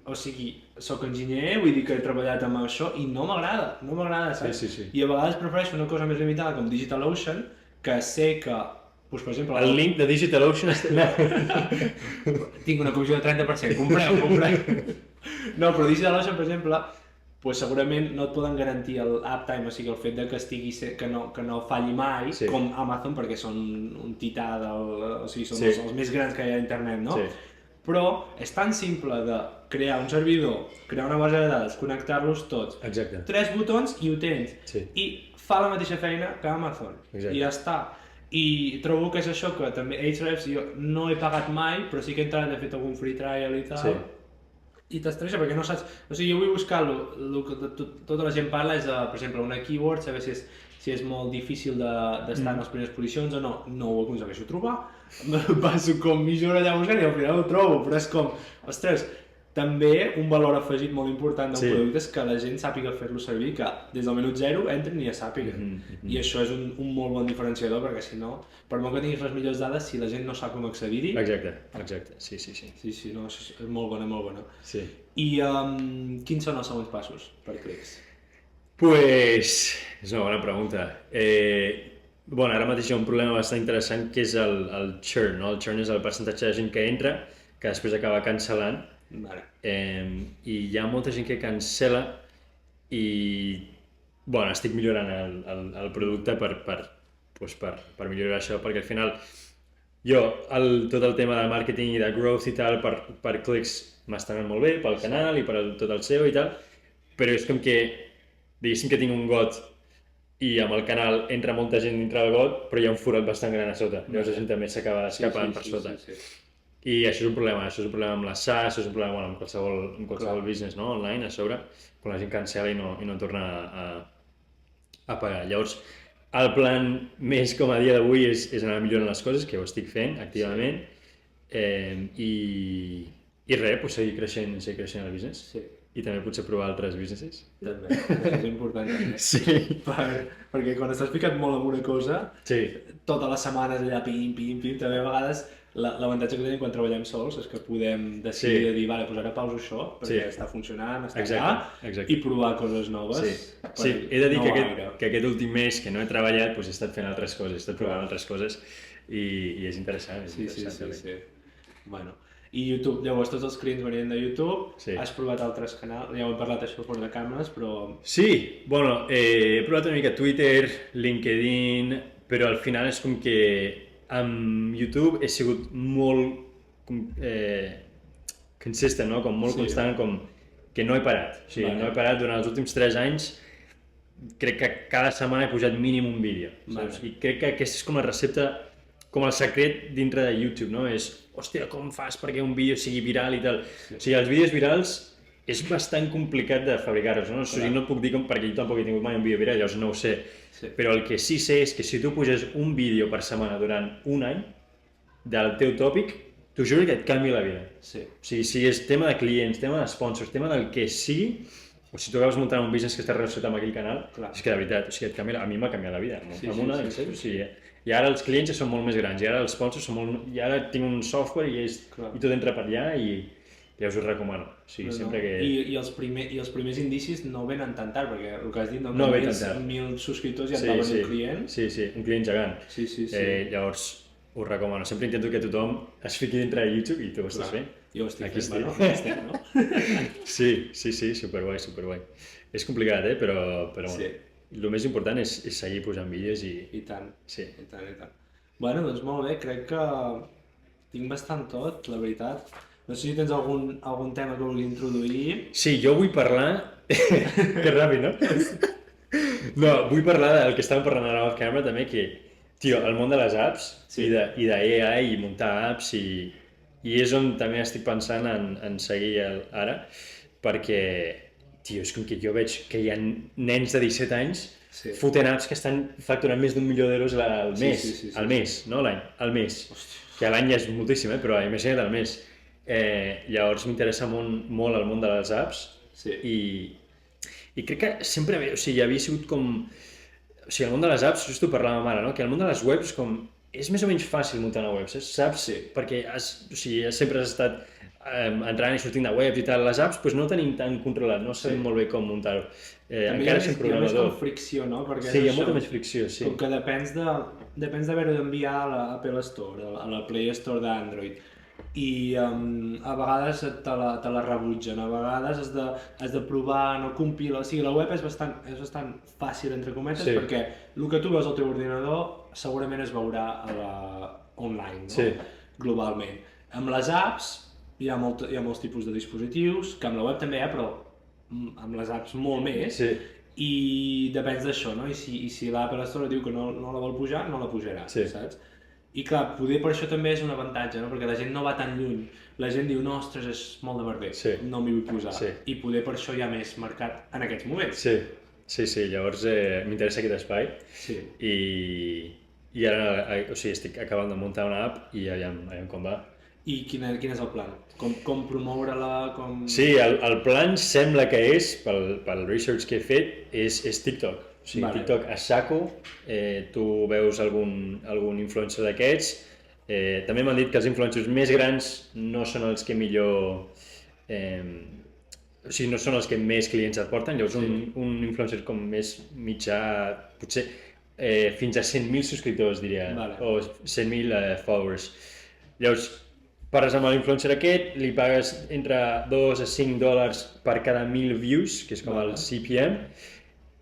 Speaker 1: o sigui, soc enginyer, vull dir que he treballat amb això i no m'agrada, saps? I a vegades prefereixo una cosa més limitada com DigitalOcean, que sé que per exemple...
Speaker 2: El link de DigitalOcean
Speaker 1: tinc una comissió de 30%, compreu. No, però DigitalOcean, per exemple, segurament no et poden garantir l'uptime, o sigui, el fet que no falli mai, com Amazon, perquè són un tità o sigui, són els més grans que hi ha a internet, no? Però és tan simple de crear un servidor, crear una base de dades, connectar-los tots, 3 botons i ho tens, i fa la mateixa feina que Amazon, i ja està. I trobo que és això que també Ahrefs jo no he pagat mai, però sí que he entrat, he fet algun free trial i tal, i t'estressa perquè no saps... O sigui, jo vull buscar el que tota la gent parla és, per exemple, una keyword, saber si és molt difícil d'estar en les primeres posicions o no. No ho aconsegueixo trobar, passo com mitja hora allà buscant i al final ho trobo, però és com, ostres, també un valor afegit molt important del
Speaker 2: Sí.
Speaker 1: producte és que la gent sàpiga fer-lo servir, que des del minut 0 entren i ja sàpiguen. I això és un molt bon diferenciador, perquè si no, per molt que tinguis les millors dades, si la gent no sap com accedir-hi...
Speaker 2: Exacte, sí.
Speaker 1: Sí, no, és molt bona, molt bona.
Speaker 2: Sí.
Speaker 1: I quins són els següents passos per clics?
Speaker 2: Pues, és una bona pregunta. Bueno, ara mateix hi ha un problema bastant interessant que és el churn, no? El churn és el percentatge de gent que entra, que després acaba cancel·lant,
Speaker 1: Vale.
Speaker 2: i hi ha molta gent que cancel·la i, bueno, estic millorant el producte per millorar això, perquè al final tot el tema del màrqueting i de growth i tal per clics m'està anant molt bé, pel canal i per tot el SEO i tal, però és com que, diguéssim que tinc un got i amb el canal entra molta gent dintre del got, però hi ha un forat bastant gran a sota, llavors la gent també s'acaba escapant per sota. Sí. I això és un problema amb les SaaS, això és un problema amb qualsevol business, no? Online, a sobre, quan la gent cancel·la i no torna a pagar. Llavors, el plan més com a dia d'avui és anar millorant les coses, que ho estic fent activament, i res, pues, seguir creixent el business.
Speaker 1: Sí.
Speaker 2: I també potser provar altres businesses.
Speaker 1: També, això és important també.
Speaker 2: Sí.
Speaker 1: Perquè quan estàs ficat molt en una cosa,
Speaker 2: sí.
Speaker 1: Totes les setmanes allà pim, també a vegades l'avantatge que tenim quan treballem sols és que podem decidir de dir, vale, doncs ara pauso això, perquè està funcionant, està allà, i provar coses noves.
Speaker 2: Sí, he de dir que aquest últim mes que no he treballat, doncs he estat fent altres coses, he estat provant altres coses i és interessant.
Speaker 1: Sí. Bueno. I YouTube, llavors tots els clients venien de YouTube, has provat altres canals, ja ho hem parlat això fora de càmeres, però...
Speaker 2: Sí, bueno, he provat una mica Twitter, LinkedIn, però al final és com que amb YouTube he sigut molt consistent, no? Com molt constant, com que no he parat. O sigui, no he parat durant els últims 3 anys, crec que cada setmana he pujat mínim un vídeo. I crec que aquesta és com la recepta, com el secret dintre de YouTube, no? És, hòstia, com fas perquè un vídeo sigui viral i tal? O sigui, els vídeos virals és bastant complicat de fabricar-los, no? O sigui, no et puc dir com, perquè jo tampoc he tingut mai un vídeo viral, llavors no ho sé. Però el que sí sé és que si tu puges un vídeo per setmana durant un any del teu tòpic, t'ho juro que et canvia la vida. O sigui, si és tema de clients, tema de sponsors, tema del que sigui, o si tu acabes muntant un business que està relacionat amb aquell canal, és que de veritat, o sigui, a mi m'ha canviat la vida. O sigui, i ara els clients ja són molt més grans, i ara els sponsors són molt... I ara tinc un software i tot entra per allà i ja us ho recomano. O sigui, sempre que...
Speaker 1: I els primers indicis no venen tan tard, perquè el que has dit,
Speaker 2: no ve tan tard.
Speaker 1: 1.000 subscriptors ja et va venir un client.
Speaker 2: Sí, un client gegant.
Speaker 1: Sí.
Speaker 2: Llavors, us recomano. Sempre intento que tothom es fiqui dintre de YouTube i tu ho estàs fent.
Speaker 1: Jo ho estic fent, bueno, aquí estem, no?
Speaker 2: Sí, superguai. És complicat, però bueno. El més important és seguir posant vídeos i...
Speaker 1: I tant.
Speaker 2: Sí.
Speaker 1: I tant. Bueno, doncs molt bé, crec que tinc bastant tot, la veritat. No sé si tens algun tema que vulgui introduir.
Speaker 2: Sí, jo vull parlar... Que ràpid, no? No, vull parlar del que estàvem parlant ara off camera també, que, tio, el món de les apps i d'AI i muntar apps i és on també estic pensant en seguir ara, perquè, tio, és com que jo veig que hi ha nens de 17 anys fotent apps que estan facturant més d'1 milió d'euros al mes, al mes, no l'any, al mes. Que l'any ja és moltíssim, però imagina't al mes. Llavors m'interessa molt el món de les apps i crec que sempre havia sigut com... O sigui, el món de les apps, just ho parlàvem ara, no? Que el món de les webs és més o menys fàcil muntar una web, saps? Perquè sempre has estat entrant i sortint de webs i tal. Les apps no ho tenim tan controlat, no sabem molt bé com muntar-ho. Encara som programador.
Speaker 1: Hi ha més fricció, no?
Speaker 2: Sí, hi ha molta més fricció, sí.
Speaker 1: Com que depens d'haver-ho d'enviar a l'Apple Store, a la Play Store d'Android. I a vegades te la rebutgen, a vegades has de provar, no compila... O sigui, la web és bastant fàcil, entre cometes, perquè el que tu veus al teu ordinador segurament es veurà online, no? Globalment. Amb les apps hi ha molts tipus de dispositius, que amb la web també hi ha, però amb les apps molt més, i depèn d'això, no? I si l'Apple Store diu que no la vol pujar, no la pujarà, saps? I clar, poder per això també és un avantatge, no? Perquè la gent no va tan lluny. La gent diu, no, ostres, és molt de merder, no m'hi vull posar. I poder per això hi ha més mercat en aquests moments.
Speaker 2: Sí, llavors m'interessa aquest espai. I ara, o sigui, estic acabant de muntar una app i aviam com va.
Speaker 1: I quin és el plan? Com promoure-la?
Speaker 2: Sí, el plan sembla que és, pel research que he fet, és TikTok. O sigui,
Speaker 1: Vale.
Speaker 2: TikTok a saco, tu veus algun influencer d'aquests. També m'han dit que els influencers més grans no són els que millor... o sigui, no són els que més clients et porten. Llavors un influencer com més mitjà, potser fins a 100.000 subscriptors, diria, o 100.000 followers. Llavors, parles amb l'influencer aquest, li pagues entre $2 a $5 per cada 1.000 views, que és com el CPM,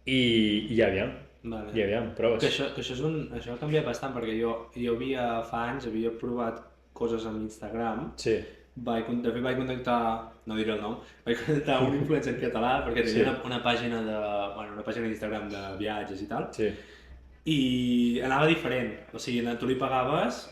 Speaker 2: i aviam. I aviam, proves.
Speaker 1: Que això ha canviat bastant, perquè jo fa anys havia provat coses amb Instagram.
Speaker 2: Sí.
Speaker 1: De fet vaig contactar, no diré el nom, vaig contactar un influencer en català perquè tenia una pàgina d'Instagram de viatges i tal.
Speaker 2: Sí.
Speaker 1: I anava diferent, o sigui, tu li pagaves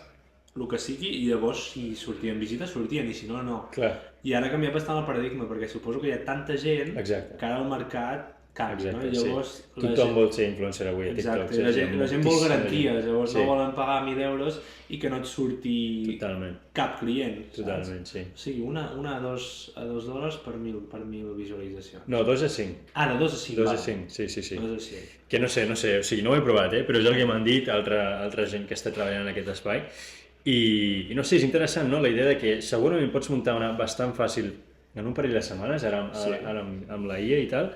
Speaker 1: el que sigui i llavors si sortien visites sortien i si no, no.
Speaker 2: Clar.
Speaker 1: I ara ha canviat bastant el paradigma perquè suposo que hi ha tanta gent
Speaker 2: que
Speaker 1: ara el mercat canvia, no? I llavors...
Speaker 2: Tothom vol ser influencer avui a TikTok.
Speaker 1: Exacte, la gent vol garanties, llavors no volen pagar 1.000 euros i que no et surti cap client.
Speaker 2: Totalment, sí.
Speaker 1: O sigui, una a $2 per 1.000 visualitzacions.
Speaker 2: No, 2 a 5.
Speaker 1: Ah, de 2 a 5,
Speaker 2: 2 a 5, sí.
Speaker 1: 2 a 5.
Speaker 2: Que no sé, o sigui, no ho he provat, però és el que m'han dit altra gent que està treballant en aquest espai. I no sé, és interessant, no?, la idea de que segurament pots muntar una bastant fàcil en un parell de setmanes, ara amb la IA i tal,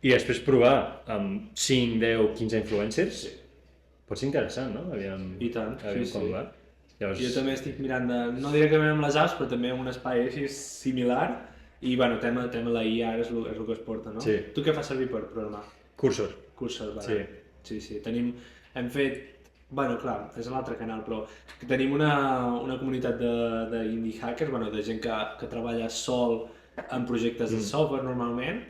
Speaker 2: i després provar amb 5, 10, 15 influencers. Pot ser interessant, no? Aviam com va.
Speaker 1: Jo també estic mirant, no directament amb les apps, però també en un espai així similar. I, bueno, tema la IA és el que es porta, no?
Speaker 2: Sí.
Speaker 1: Tu què fas servir per programar?
Speaker 2: Cursor.
Speaker 1: Vale. Sí. Hem fet... Bueno, clar, és l'altre canal, però tenim una comunitat d'indie hackers, de gent que treballa sol en projectes de software normalment,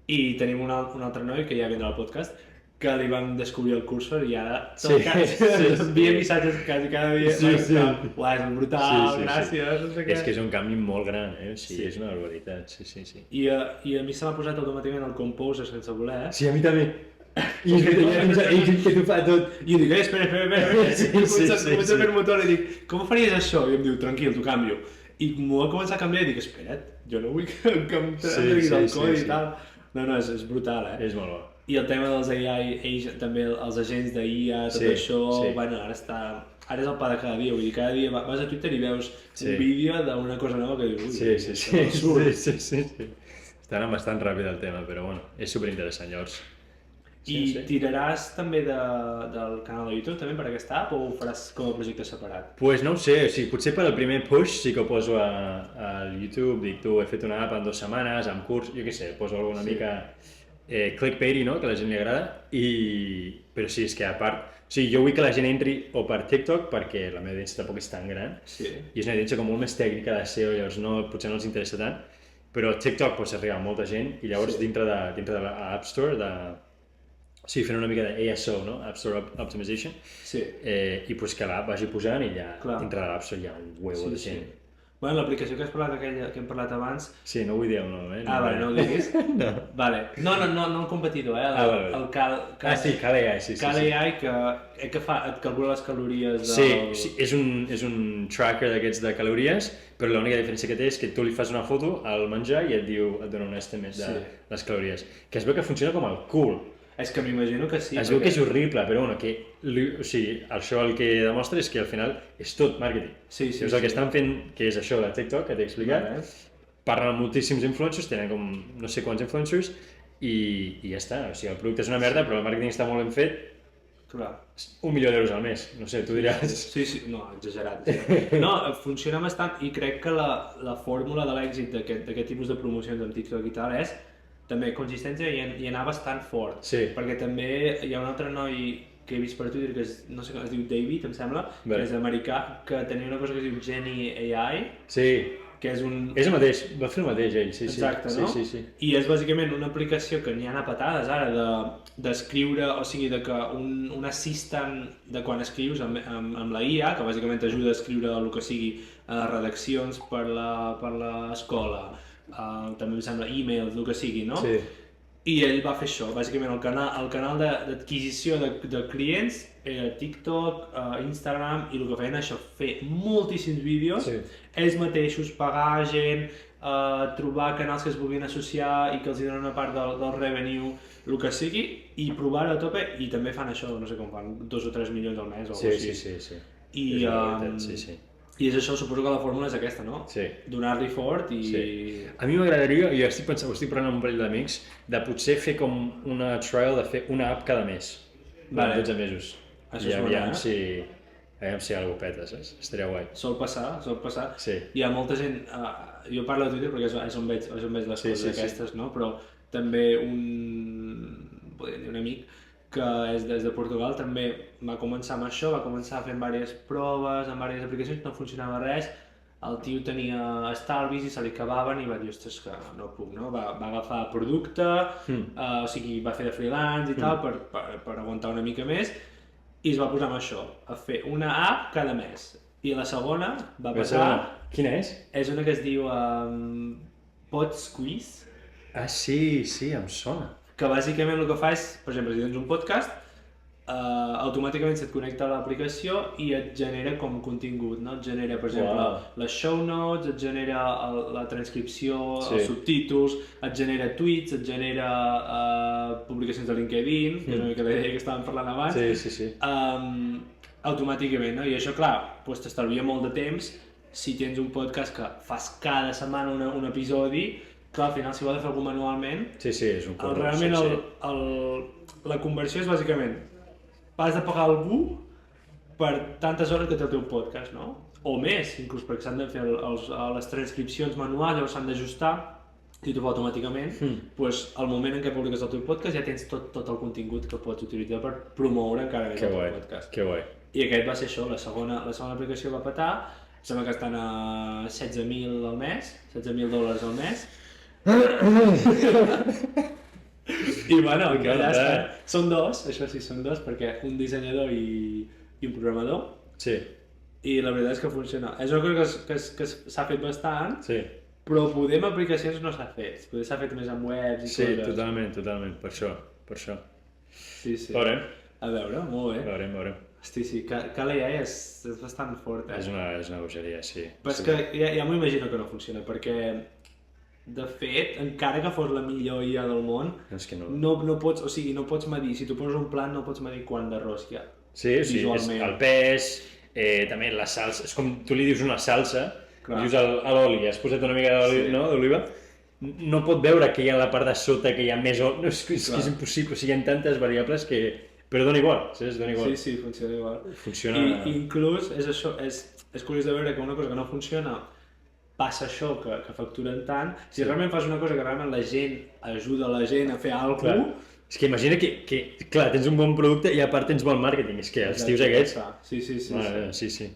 Speaker 1: i tenim un altre noi que ja vindrà al podcast, que li vam descobrir el Cursor i ara envia missatges quasi cada dia. Uau, és brutal, gràcies, no sé què.
Speaker 2: És que és un canvi molt gran, sí, és una barbaritat, sí.
Speaker 1: I a mi se m'ha posat automàticament el Composer sense voler.
Speaker 2: Sí, a mi també. I que t'ho fa tot.
Speaker 1: I jo dic, espera. Comença a fer motor i dic, com faries això? I em diu, tranquil, t'ho canvio. I m'ho va començar a canviar i dic, espera't, jo no vull que em treguis el codi i tal. No, és brutal,
Speaker 2: És molt bo.
Speaker 1: I el tema dels AI, també els agents d'IA, tot això, bueno, ara és el pa de cada dia, vull dir, cada dia vas a Twitter i veus un vídeo d'una cosa nova que dius, ui,
Speaker 2: sí. Està anant bastant ràpid el tema, però bueno, és superinteressant, llavors.
Speaker 1: I tiraràs també del canal de YouTube també per aquesta app o ho faràs com a projecte separat?
Speaker 2: Pues no ho sé, o sigui, potser per al primer push sí que ho poso al YouTube, dic tu, he fet una app en 2 setmanes, amb curs, jo què sé, poso alguna mica clickbaity, no?, que a la gent li agrada, però sí, és que a part, o sigui, jo vull que la gent entri o per TikTok perquè la meva audiència tampoc és tan gran, i és una audiència com molt més tècnica de SEO, llavors potser no els interessa tant, però TikTok pots arribar a molta gent i llavors dintre de l'App Store, sí, fent una mica d'ASO, no? App Store Optimization, i pues que l'app vagi posant i ja dintre de l'App Store hi ha un huevo de gent.
Speaker 1: Bueno, l'aplicació que has parlat, aquella que hem parlat abans...
Speaker 2: Sí, no vull dir el nom,
Speaker 1: vale, no ho diguis?
Speaker 2: No.
Speaker 1: Vale. No el competidor, el
Speaker 2: CalAI, sí.
Speaker 1: CalAI que et calcula les calories
Speaker 2: del... Sí, és un tracker d'aquests de calories, però l'única diferència que té és que tu li fas una foto al menjar i et dona un estimate de les calories. Que es veu que funciona com el cul.
Speaker 1: És que m'imagino que sí.
Speaker 2: Es veu que és horrible, però bueno, això el que demostra és que al final és tot màrqueting.
Speaker 1: Sí.
Speaker 2: El que estan fent, que és això de TikTok, que t'he explicat, parlen amb moltíssims influencers, tenen com no sé quants influencers, i ja està. O sigui, el producte és una merda, però el màrqueting està molt ben fet.
Speaker 1: Clar.
Speaker 2: $1.000.000 al mes, no sé, tu diràs.
Speaker 1: Sí, no, exagerat. No, funciona bastant i crec que la fórmula de l'èxit d'aquest tipus de promocions amb TikTok i tal és també consistència i anar bastant fort. Perquè també hi ha un altre noi que he vist per Twitter que no sé com es diu David, em sembla, que és americà, que tenia una cosa que es diu Genie AI.
Speaker 2: Sí.
Speaker 1: Que és un...
Speaker 2: És el mateix, va fer el mateix ell, sí.
Speaker 1: Exacte, no?
Speaker 2: Sí.
Speaker 1: I és bàsicament una aplicació que n'hi ha a patades ara d'escriure, o sigui, que un assistant de quan escrius amb la IA, que bàsicament t'ajuda a escriure el que sigui redaccions per l'escola, també em sembla e-mails, el que sigui, no?
Speaker 2: Sí.
Speaker 1: I ell va fer això, bàsicament el canal d'adquisició de clients era TikTok, Instagram, i el que feien això, fer moltíssims vídeos, ells mateixos, pagar gent, trobar canals que es vulguin associar i que els donen una part del revenue, el que sigui, i provar-ho a tope, i també fan això, no sé com fan, 2 o 3 milions al mes o alguna cosa així.
Speaker 2: Sí.
Speaker 1: I, I és això, suposo que la fórmula és aquesta, no?
Speaker 2: Sí.
Speaker 1: Donar-li fort i...
Speaker 2: Sí. A mi m'agradaria, jo estic pensant, estic parlant amb un parell d'amics, de potser fer com una trial de fer una app cada mes, durant 12 mesos.
Speaker 1: Això
Speaker 2: i
Speaker 1: és
Speaker 2: aviam si algú peta, saps? Estaria guai.
Speaker 1: Sol passar.
Speaker 2: Sí.
Speaker 1: Hi ha molta gent... jo parlo a Twitter perquè és on veig les coses aquestes, no? Però també podríem dir un amic que és des de Portugal, també va començar amb això, va començar fent diverses proves amb diverses aplicacions, no funcionava res, el tio tenia estalvis i se li acabaven i va dir, ostres, que no puc, no? Va agafar producte, o sigui, va fer de freelance i tal per aguantar una mica més, i es va posar amb això, a fer una app cada mes. I la segona va passar...
Speaker 2: Quina és?
Speaker 1: És una que es diu Pod Squeeze.
Speaker 2: Ah, sí, em sona.
Speaker 1: Que bàsicament el que fa és, per exemple, si tens un podcast, automàticament se't connecta a l'aplicació i et genera com contingut, no? Et genera, per exemple, les show notes, et genera la transcripció, els subtítols, et genera tweets, et genera publicacions de LinkedIn, que és una mica la idea que estàvem parlant abans.
Speaker 2: Sí.
Speaker 1: Automàticament, no? I això, clar, t'estalvia molt de temps si tens un podcast que fas cada setmana un episodi. Clar, al final, si ho has de fer algú manualment...
Speaker 2: Sí, és un cop.
Speaker 1: Realment la conversió és bàsicament has de pagar algú per tantes hores que té el teu podcast, no? O més, inclús, perquè s'han de fer les transcripcions manuals, llavors s'han d'ajustar i tu fa automàticament, doncs al moment en què publiques el teu podcast ja tens tot el contingut que pots utilitzar per promoure encara més el teu podcast.
Speaker 2: Que guai.
Speaker 1: I aquest va ser això, la segona aplicació va petar, sembla que estan a 16.000 al mes, $16.000 al mes. I bueno, allà està. Són dos, això sí, són dos, perquè un dissenyador i un programador.
Speaker 2: Sí.
Speaker 1: I la veritat és que funciona. És una cosa que s'ha fet bastant,
Speaker 2: sí.
Speaker 1: Però poder amb aplicacions no s'ha fet. Poder s'ha fet més amb webs i coses.
Speaker 2: Sí, totalment, per això.
Speaker 1: Sí.
Speaker 2: Veurem.
Speaker 1: A veure, molt bé.
Speaker 2: Veurem.
Speaker 1: Hosti, sí, AI és bastant fort,
Speaker 2: És una bogeria, sí.
Speaker 1: Però és que ja m'ho imagino que no funciona, perquè de fet, encara que fos la millor IA del món, no pots medir, si tu poses un plat no pots medir quant d'arròs hi ha.
Speaker 2: Sí, és el pes, també la salsa, és com tu li dius una salsa, li dius a l'oli, has posat una mica d'oliva, no pot veure que hi ha la part de sota, que hi ha més oli, és que és impossible, hi ha tantes variables que... Però dona igual, saps? Dona igual.
Speaker 1: Sí, funciona igual.
Speaker 2: Funciona...
Speaker 1: I inclús és això, és curiós de veure que una cosa que no funciona passa això, que facturen tant. Si realment fas una cosa que realment la gent ajuda la gent a fer alguna cosa...
Speaker 2: És que imagina que, clar, tens un bon producte i a part tens bon màrqueting, és que els tios aquests...
Speaker 1: Sí.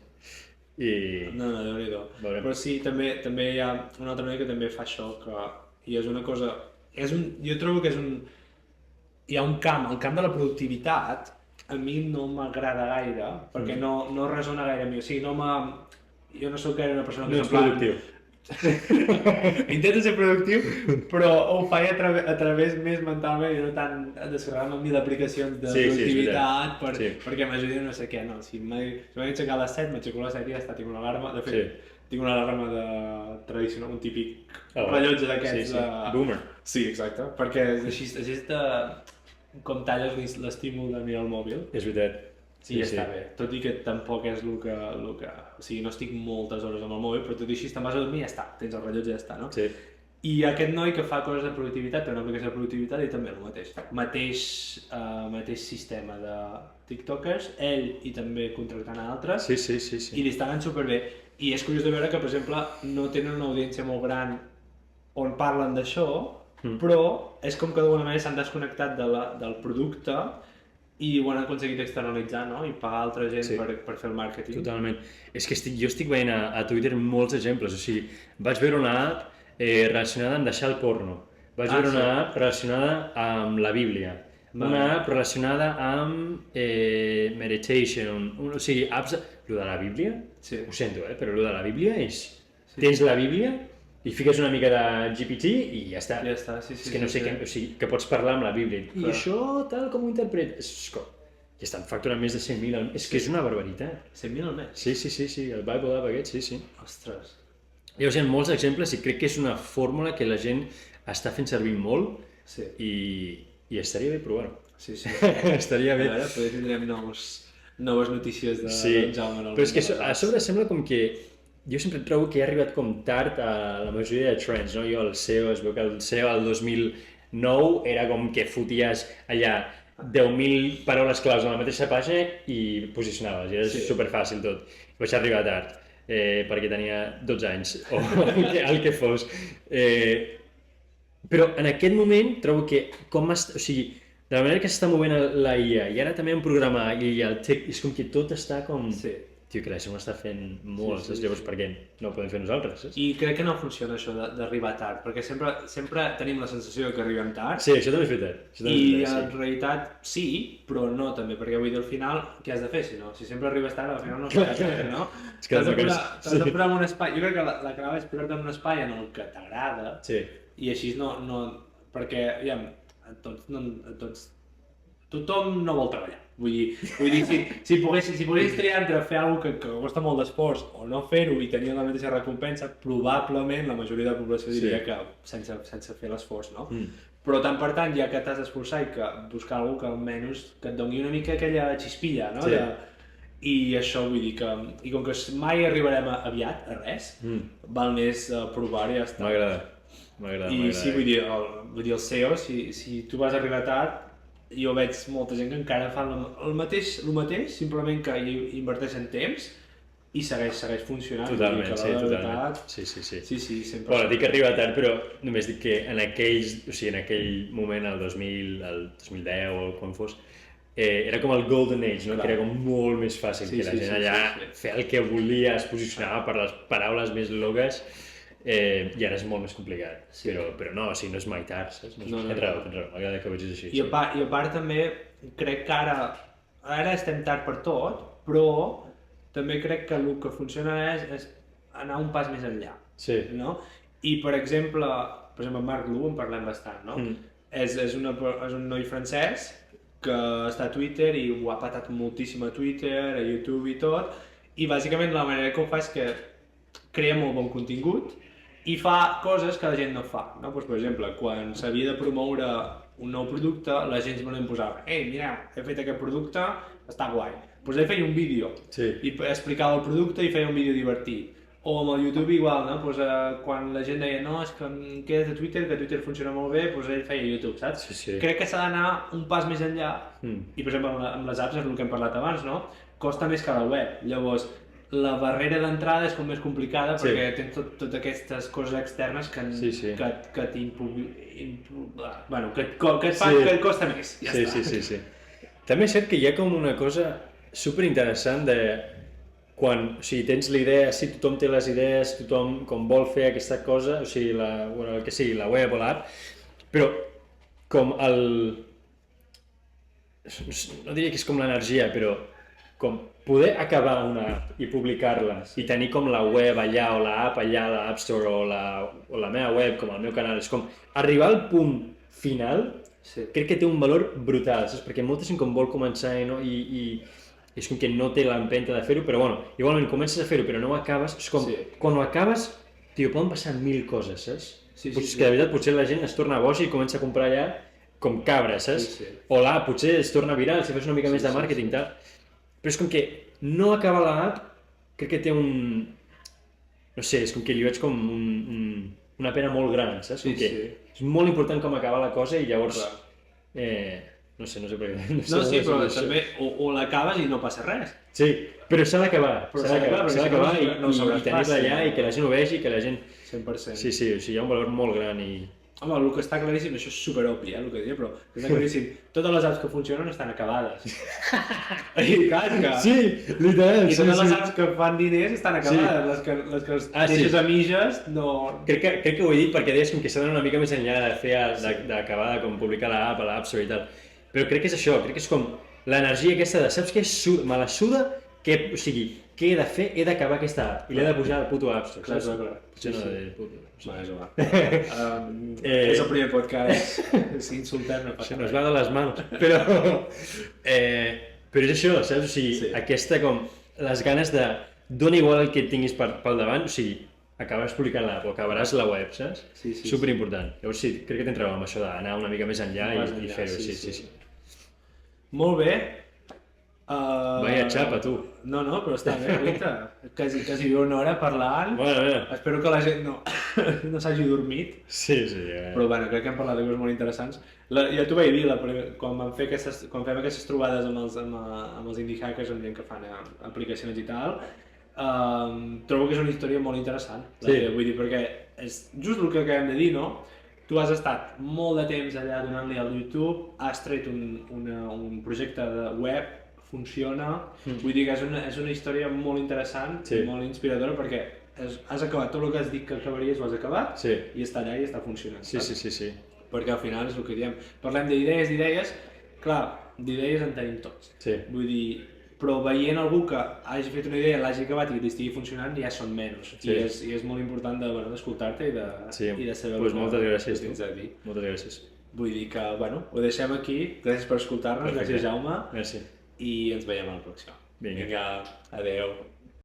Speaker 1: No, Déu-n'hi-do. Però sí, també hi ha una altra manera que també fa això, i és una cosa... Jo trobo que és un... Hi ha un camp, el camp de la productivitat, a mi no m'agrada gaire, perquè no resona gaire amb mi, o sigui, jo no soc gaire una persona que...
Speaker 2: No ets productiu.
Speaker 1: Intento ser productiu, però ho faig a través més mentalment i no tant descarregar-me amb 1.000 aplicacions de productivitat perquè m'ajudin a no sé què, no. Si m'he d'aixecar a les 7, m'aixeco a les 7 i ja està, tinc una alarma, de fet, tinc una alarma tradicional, un típic rellotge d'aquests...
Speaker 2: Boomer.
Speaker 1: Sí, exacte, perquè així com talles l'estímul de mirar el mòbil.
Speaker 2: És veritat.
Speaker 1: Sí, està bé. Tot i que tampoc és el que... O sigui, no estic moltes hores amb el mòbil, però tot i així te'n vas a dormir i ja està. Tens el rellotge i ja està, no?
Speaker 2: Sí.
Speaker 1: I aquest noi que fa coses de productivitat, té una aplicació de productivitat i també el mateix. Mateix sistema de tiktokers, ell i també contractant a altres.
Speaker 2: Sí.
Speaker 1: I li està anant superbé. I és curiós de veure que, per exemple, no tenen una audiència molt gran on parlen d'això, però és com que d'alguna manera s'han desconnectat del producte i ho han aconseguit externalitzar, no? I pagar altra gent per fer el màrqueting.
Speaker 2: Totalment. És que jo estic veient a Twitter molts exemples. O sigui, vaig veure una app relacionada amb deixar el porno. Vaig veure una app relacionada amb la Bíblia. Una app relacionada amb meditation. O sigui, apps... Lo de la Bíblia?
Speaker 1: Sí.
Speaker 2: Ho sento, però lo de la Bíblia és... Tens la Bíblia i fiques una mica de GPT i ja està.
Speaker 1: Ja està, sí.
Speaker 2: És que no sé què, o sigui, que pots parlar amb la Bíblia. I això, tal com ho interpretes... I estan facturant més de 100.000 al mes. És que és una barbaritat.
Speaker 1: 100.000 al mes?
Speaker 2: Sí, el Bible App aquest, sí.
Speaker 1: Ostres.
Speaker 2: Llavors hi ha molts exemples i crec que és una fórmula que la gent està fent servir molt i estaria bé provar-ho.
Speaker 1: Sí.
Speaker 2: Estaria bé.
Speaker 1: A veure, potser tindrem noves notícies de Jaume en el
Speaker 2: però és que a sobre sembla com que jo sempre trobo que he arribat com tard a la majoria de trends, no? Jo el SEO, es veu que el SEO al 2009 era com que foties allà 10.000 paraules claus a la mateixa pàgina i posicionaves, i era superfàcil tot. Vaig arribar tard, perquè tenia 12 anys, o el que fos. Però en aquest moment trobo que o sigui, de la manera que s'està movent la IA, i ara també en programar, i el tech, és com que tot està com... Tio, que la gent ho està fent molt, llavors per què no ho podem fer nosaltres?
Speaker 1: I crec que no funciona això d'arribar tard, perquè sempre tenim la sensació que arribem tard.
Speaker 2: Sí, això també és veritat.
Speaker 1: I en realitat sí, però no també, perquè vull dir, al final, què has de fer? Si sempre arribes tard, al final no saps què, no? T'has de posar en un espai, jo crec que la clau és posar-te en un espai en el que t'agrada, i així no... Perquè, aviam, tothom no vol treballar. Vull dir, si poguessis triar entre fer alguna cosa que costa molt d'esforç o no fer-ho i tenir la mateixa recompensa, probablement la majoria de la població diria que sense fer l'esforç, no? Però tant per tant, ja que t'has d'esforçar i que buscar alguna que almenys que et doni una mica aquella xispilla, no? I això vull dir que... I com que mai arribarem aviat a res, val més provar i ja està.
Speaker 2: M'agrada.
Speaker 1: I sí, vull dir, el SEO, si tu vas arribar tard, jo veig molta gent que encara fan el mateix, simplement que hi inverteixen temps i segueix funcionant.
Speaker 2: Totalment. Sí.
Speaker 1: Sí, sempre.
Speaker 2: Bueno, dic que arriba tard, però només dic que en aquell moment, el 2000, el 2010 o quan fos, era com el Golden Age, no? Que era com molt més fàcil que la gent allà fer el que volia, es posicionava per les paraules més logres. I ara és molt més complicat, però no, o sigui, no és mai tard, saps? Tens raó, m'agrada que ho vegis així.
Speaker 1: I a part també crec que ara estem tard per tot, però també crec que el que funciona és anar un pas més enllà, no? I per exemple amb Marc Lu en parlem bastant, no? És un noi francès que està a Twitter i ho ha patat moltíssim a Twitter, a YouTube i tot, i bàsicament la manera que ho fa és que crea molt bon contingut i fa coses que la gent no fa, no? Per exemple, quan s'havia de promoure un nou producte, la gent simplement posava «Ei, mireu, he fet aquest producte, està guai». Doncs ell feia un vídeo i explicava el producte i feia un vídeo divertit. O amb el YouTube igual, no? Quan la gent deia «No, és que em quedes a Twitter, que Twitter funciona molt bé», doncs ell feia YouTube, saps? Crec que s'ha d'anar un pas més enllà i, per exemple, amb les apps és el que hem parlat abans, no? Costa més que la web, llavors la barrera d'entrada és com més complicada perquè tens totes aquestes coses externes que et costa més.
Speaker 2: Sí. També és cert que hi ha com una cosa superinteressant de quan, o sigui, tens la idea, sí, tothom té les idees, tothom com vol fer aquesta cosa, o sigui, el que sigui, la web o l'app, però com no diria que és com l'energia, però com poder acabar una app i publicar-la i tenir com la web allà o l'app allà a l'App Store o la meva web com el meu canal, és com arribar al punt final, crec que té un valor brutal, saps? Perquè molta gent com vol començar i és com que no té l'empenta de fer-ho, però bueno, igualment comences a fer-ho però no ho acabes, és com quan ho acabes, tio, poden passar 1000 coses, saps? Que de veritat potser la gent es torna boja i comença a comprar allà com cabra, saps? O l'app potser es torna viral si fas una mica més de màrqueting, tal. Però és com que no acabar l'app, crec que té no sé, és com que li veig com una pena molt gran, saps? És molt important com acabar la cosa i llavors... No sé per què...
Speaker 1: No, sí, però també o l'acabes i no passa res.
Speaker 2: Sí, però s'ha d'acabar i tenir-la allà i que la gent ho vegi, que la gent...
Speaker 1: 100%.
Speaker 2: Sí, o sigui, hi ha un valor molt gran i...
Speaker 1: Home, el que està claríssim, això és superobvi, el que diria, però està claríssim, totes les apps que funcionen estan acabades. I clar, que...
Speaker 2: Sí, literal.
Speaker 1: I totes les apps que fan diners estan acabades, les que deixes a mitges no...
Speaker 2: Crec que ho he dit perquè deies com que s'ha d'anar una mica més enllà de fer d'acabar, com publicar l'app a l'App Store i tal. Però crec que és això, crec que és com l'energia aquesta de, saps què? Me la suda o sigui, què he de fer? He d'acabar aquesta app i l'he de pujar al puto App Store.
Speaker 1: Clar.
Speaker 2: Potser no del puto.
Speaker 1: Va, és igual. És el primer podcast, si insultem no passa
Speaker 2: Se nos va de les mans. Però és això, saps? O sigui, aquesta com, les ganes de, dona igual el que et tinguis pel davant, o sigui, acabaràs publicant l'app o acabaràs la web, saps?
Speaker 1: Sí.
Speaker 2: Superimportant. Llavors sí, crec que t'entrava amb això d'anar una mica més enllà i fer-ho, sí.
Speaker 1: Molt bé.
Speaker 2: Vaya xapa, tu.
Speaker 1: No, però està bé, Rita. Quasi una hora parlant.
Speaker 2: Bueno.
Speaker 1: Espero que la gent no s'hagi dormit.
Speaker 2: Sí.
Speaker 1: Però bueno, crec que hem parlat de coses molt interessants. Ja t'ho vaig dir, quan fem aquestes trobades amb els indie hackers, amb gent que fan aplicacions i tal, trobo que és una història molt interessant. Vull dir, perquè és just el que acabem de dir, no? Tu has estat molt de temps allà donant-li al YouTube, has tret un projecte de web, funciona, vull dir que és una història molt interessant i molt inspiradora perquè has acabat tot el que has dit que acabaries, ho has acabat i està allà i està funcionant.
Speaker 2: Sí.
Speaker 1: Perquè al final és el que diem, parlem d'idees, clar, d'idees en tenim tots. Vull dir, però veient algú que hagi fet una idea, l'hagi acabat i que estigui funcionant ja són menys. I és molt important d'escoltar-te i de saber
Speaker 2: moltes gràcies,
Speaker 1: tens a dir.
Speaker 2: Moltes gràcies.
Speaker 1: Vull dir que, ho deixem aquí. Gràcies per escoltar-nos, gràcies Jaume.
Speaker 2: Merci.
Speaker 1: I ens veiem a la pròxima.
Speaker 2: Vinga,
Speaker 1: adeu.